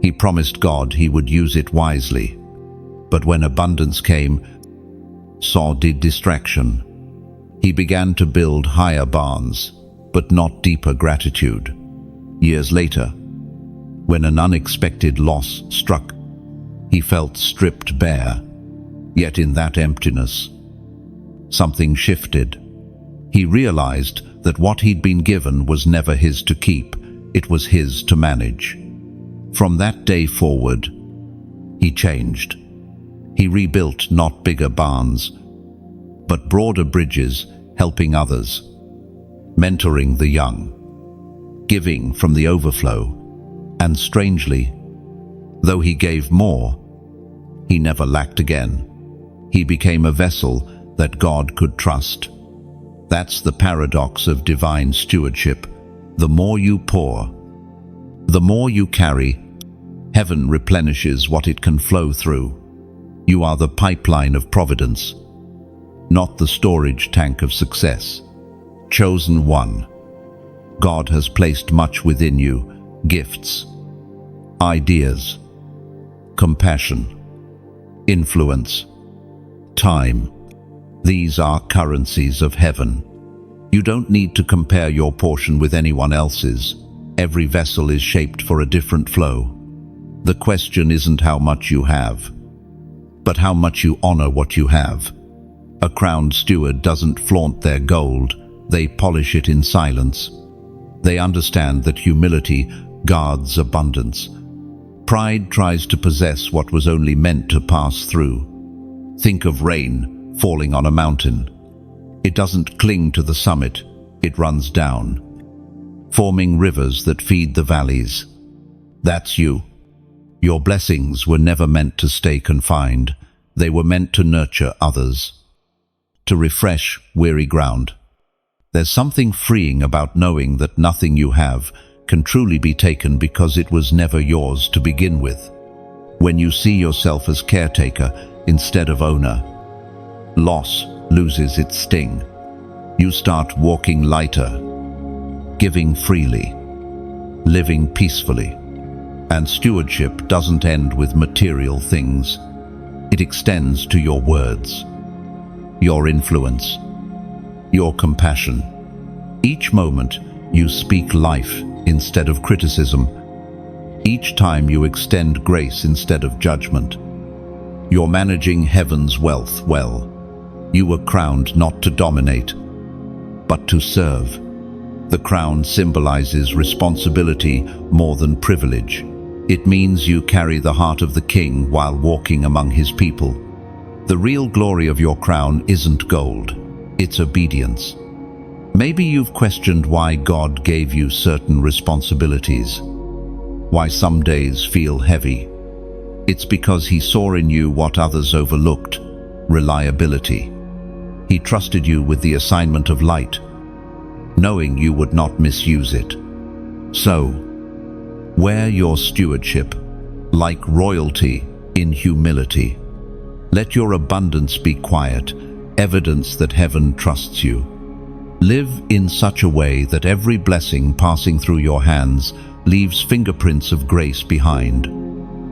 He promised God he would use it wisely, but when abundance came, so did distraction. He began to build higher barns, but not deeper gratitude. Years later, when an unexpected loss struck, he felt stripped bare. Yet in that emptiness, something shifted. He realized that what he'd been given was never his to keep, it was his to manage. From that day forward, he changed. He rebuilt not bigger barns, but broader bridges, helping others, mentoring the young, giving from the overflow. And strangely, though he gave more, he never lacked again. He became a vessel that God could trust. That's the paradox of divine stewardship. The more you pour, the more you carry, heaven replenishes what it can flow through. You are the pipeline of providence, not the storage tank of success. Chosen one. God has placed much within you, gifts, ideas, compassion, influence, time. These are currencies of heaven. You don't need to compare your portion with anyone else's. Every vessel is shaped for a different flow. The question isn't how much you have, but how much you honor what you have. A crowned steward doesn't flaunt their gold, they polish it in silence. They understand that humility guards abundance, Pride tries to possess what was only meant to pass through. Think of rain falling on a mountain. It doesn't cling to the summit, it runs down, forming rivers that feed the valleys. That's you. Your blessings were never meant to stay confined. They were meant to nurture others, to refresh weary ground. There's something freeing about knowing that nothing you have can truly be taken because it was never yours to begin with. When you see yourself as caretaker instead of owner, loss loses its sting. You start walking lighter, giving freely, living peacefully. And stewardship doesn't end with material things. It extends to your words, your influence, your compassion. Each moment you speak life instead of criticism. Each time you extend grace instead of judgment. You're managing heaven's wealth well. You were crowned not to dominate, but to serve. The crown symbolizes responsibility more than privilege. It means you carry the heart of the king while walking among his people. The real glory of your crown isn't gold, it's obedience. Maybe you've questioned why God gave you certain responsibilities, why some days feel heavy. It's because he saw in you what others overlooked: reliability. He trusted you with the assignment of light, knowing you would not misuse it. So, wear your stewardship like royalty in humility. Let your abundance be quiet, evidence that heaven trusts you. Live in such a way that every blessing passing through your hands leaves fingerprints of grace behind.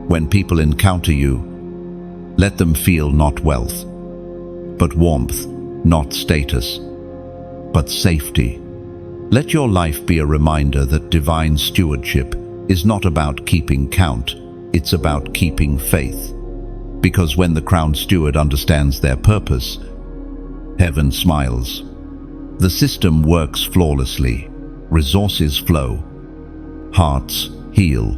When people encounter you, let them feel not wealth, but warmth, not status, but safety. Let your life be a reminder that divine stewardship is not about keeping count, it's about keeping faith. Because when the crowned steward understands their purpose, heaven smiles. The system works flawlessly, resources flow, hearts heal,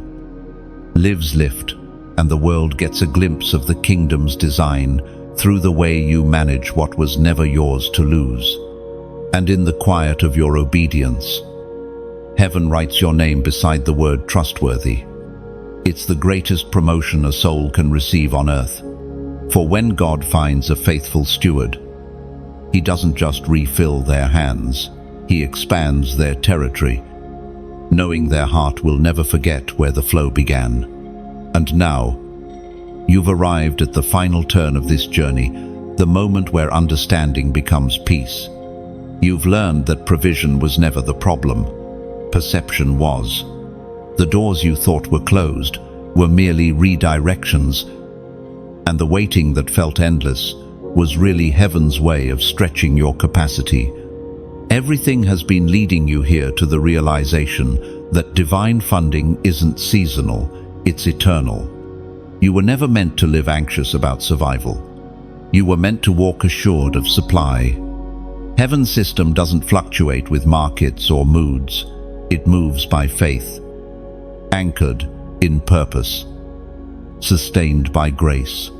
lives lift, and the world gets a glimpse of the kingdom's design through the way you manage what was never yours to lose. And in the quiet of your obedience, heaven writes your name beside the word trustworthy. It's the greatest promotion a soul can receive on earth. For when God finds a faithful steward, he doesn't just refill their hands, he expands their territory, knowing their heart will never forget where the flow began. And now, you've arrived at the final turn of this journey, the moment where understanding becomes peace. You've learned that provision was never the problem. Perception was. The doors you thought were closed were merely redirections, and the waiting that felt endless was really heaven's way of stretching your capacity. Everything has been leading you here to the realization that divine funding isn't seasonal, it's eternal. You were never meant to live anxious about survival. You were meant to walk assured of supply. Heaven's system doesn't fluctuate with markets or moods. It moves by faith, anchored in purpose, sustained by grace.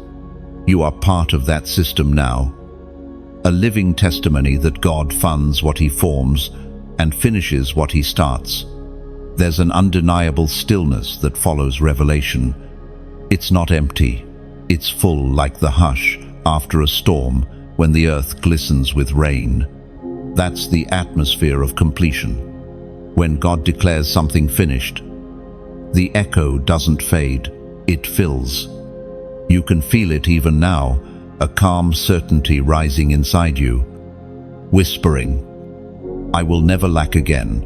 You are part of that system now, a living testimony that God funds what he forms and finishes what he starts. There's an undeniable stillness that follows revelation. It's not empty, it's full like the hush after a storm when the earth glistens with rain. That's the atmosphere of completion. When God declares something finished, the echo doesn't fade, it fills. You can feel it even now, a calm certainty rising inside you, whispering, "I will never lack again."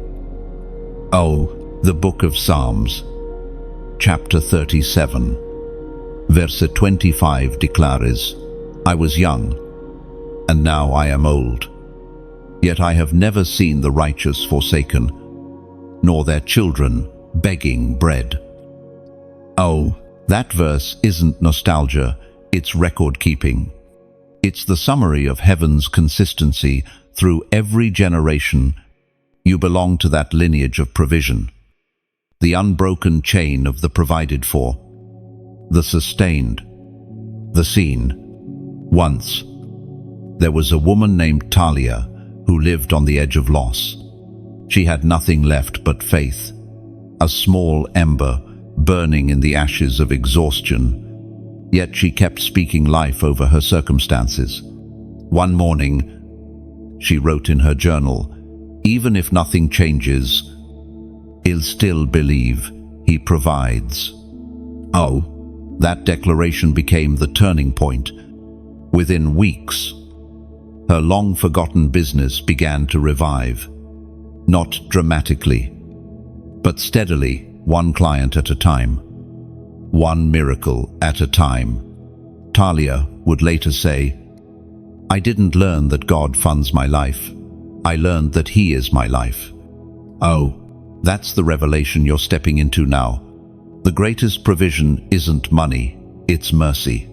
Oh, the book of Psalms, chapter 37, verse 25 declares, "I was young, and now I am old. Yet I have never seen the righteous forsaken, nor their children begging bread." Oh, that verse isn't nostalgia, it's record-keeping. It's the summary of heaven's consistency through every generation. You belong to that lineage of provision. the unbroken chain of the provided for, the sustained, the seen. Once, there was a woman named Talia who lived on the edge of loss. She had nothing left but faith, a small ember burning in the ashes of exhaustion, yet she kept speaking life over her circumstances. One morning, she wrote in her journal, "Even if nothing changes, I'll still believe He provides." Oh, that declaration became the turning point. Within weeks, her long-forgotten business began to revive. Not dramatically, but steadily, one client at a time, one miracle at a time. Talia would later say, "I didn't learn that God funds my life. I learned that He is my life." Oh, that's the revelation you're stepping into now. The greatest provision isn't money, it's mercy.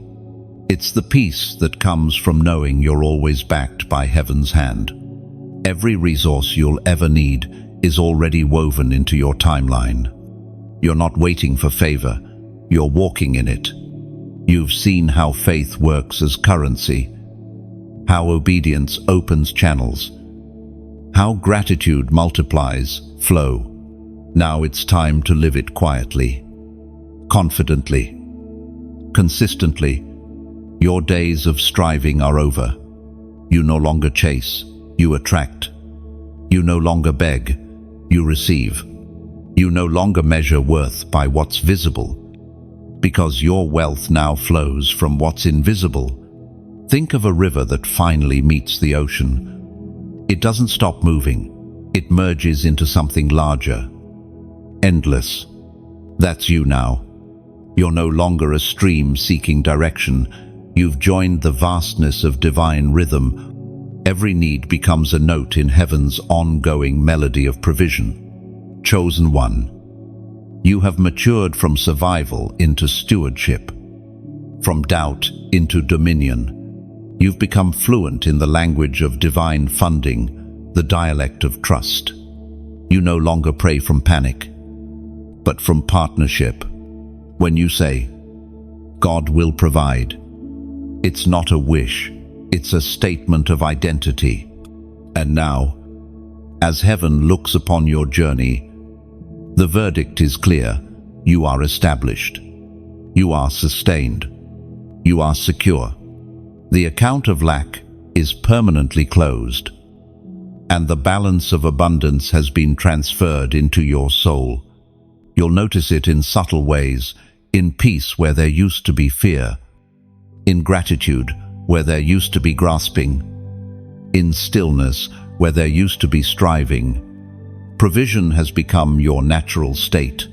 It's the peace that comes from knowing you're always backed by heaven's hand. Every resource you'll ever need is already woven into your timeline. You're not waiting for favor, you're walking in it. You've seen how faith works as currency, how obedience opens channels, how gratitude multiplies flow. Now it's time to live it quietly, confidently, consistently. Your days of striving are over. You no longer chase, you attract. You no longer beg, you receive. You no longer measure worth by what's visible, because your wealth now flows from what's invisible. Think of a river that finally meets the ocean. It doesn't stop moving, it merges into something larger, endless. That's you now. You're no longer a stream seeking direction. You've joined the vastness of divine rhythm. Every need becomes a note in heaven's ongoing melody of provision. Chosen one, you have matured from survival into stewardship, from doubt into dominion. You've become fluent in the language of divine funding, the dialect of trust. You no longer pray from panic, but from partnership. When you say, "God will provide," it's not a wish, it's a statement of identity. And now, as heaven looks upon your journey, the verdict is clear. You are established. You are sustained. You are secure. The account of lack is permanently closed, and the balance of abundance has been transferred into your soul. You'll notice it in subtle ways, in peace where there used to be fear, in gratitude where there used to be grasping, in stillness where there used to be striving. Provision has become your natural state.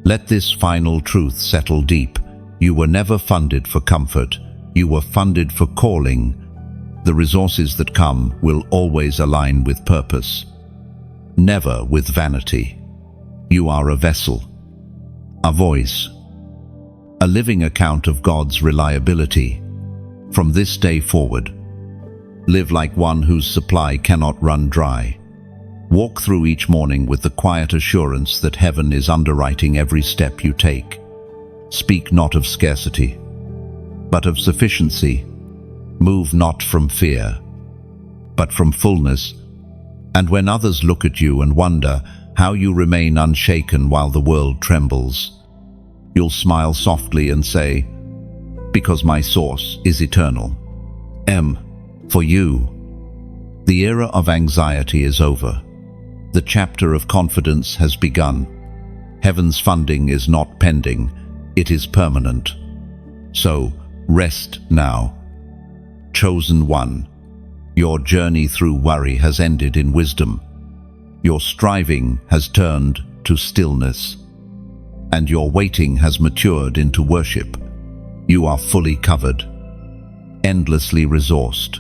Let this final truth settle deep. You were never funded for comfort. You were funded for calling. The resources that come will always align with purpose, never with vanity. You are a vessel, a voice, a living account of God's reliability. From this day forward, live like one whose supply cannot run dry. Walk through each morning with the quiet assurance that heaven is underwriting every step you take. Speak not of scarcity, but of sufficiency. Move not from fear, but from fullness. And when others look at you and wonder how you remain unshaken while the world trembles, you'll smile softly and say, "Because my source is eternal." For you, the era of anxiety is over. The chapter of confidence has begun. Heaven's funding is not pending, it is permanent. So, rest now. Chosen one, your journey through worry has ended in wisdom. Your striving has turned to stillness, and your waiting has matured into worship. You are fully covered, endlessly resourced,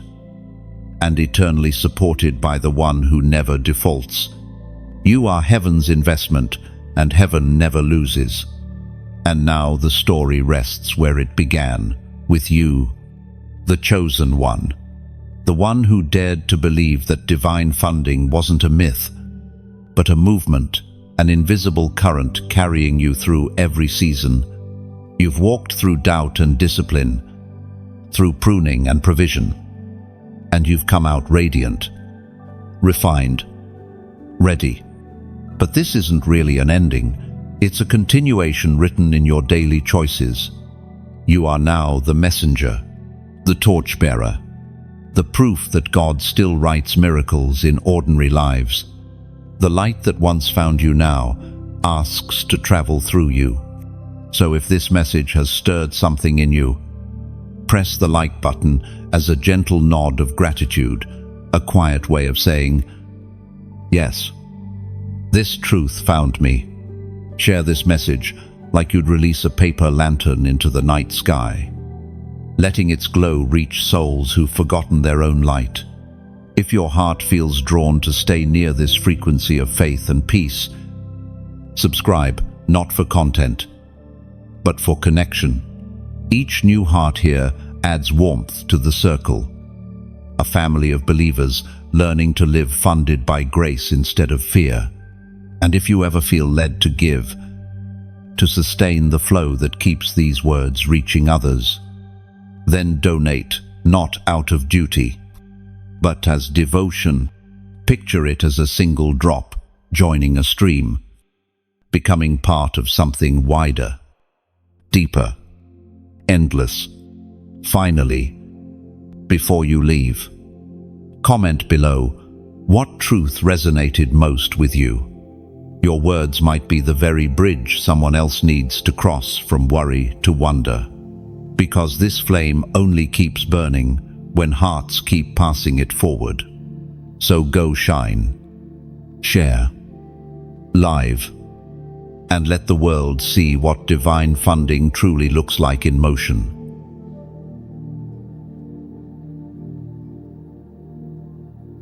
and eternally supported by the one who never defaults. You are heaven's investment, and heaven never loses. And now the story rests where it began, with you, the chosen one, the one who dared to believe that divine funding wasn't a myth, but a movement, an invisible current carrying you through every season. You've walked through doubt and discipline, through pruning and provision, and you've come out radiant, refined, ready. But this isn't really an ending. It's a continuation written in your daily choices. You are now the messenger, the torchbearer, the proof that God still writes miracles in ordinary lives. The light that once found you now asks to travel through you. So if this message has stirred something in you, press the like button as a gentle nod of gratitude, a quiet way of saying, yes, this truth found me. Share this message like you'd release a paper lantern into the night sky, letting its glow reach souls who've forgotten their own light. If your heart feels drawn to stay near this frequency of faith and peace, subscribe, not for content, but for connection. Each new heart here adds warmth to the circle, a family of believers learning to live funded by grace instead of fear. And if you ever feel led to give, to sustain the flow that keeps these words reaching others, then donate, not out of duty, but as devotion. Picture it as a single drop joining a stream, becoming part of something wider, deeper, endless. Finally, before you leave, comment below what truth resonated most with you. Your words might be the very bridge someone else needs to cross from worry to wonder, because this flame only keeps burning when hearts keep passing it forward. So go shine, share, live, and let the world see what divine funding truly looks like in motion.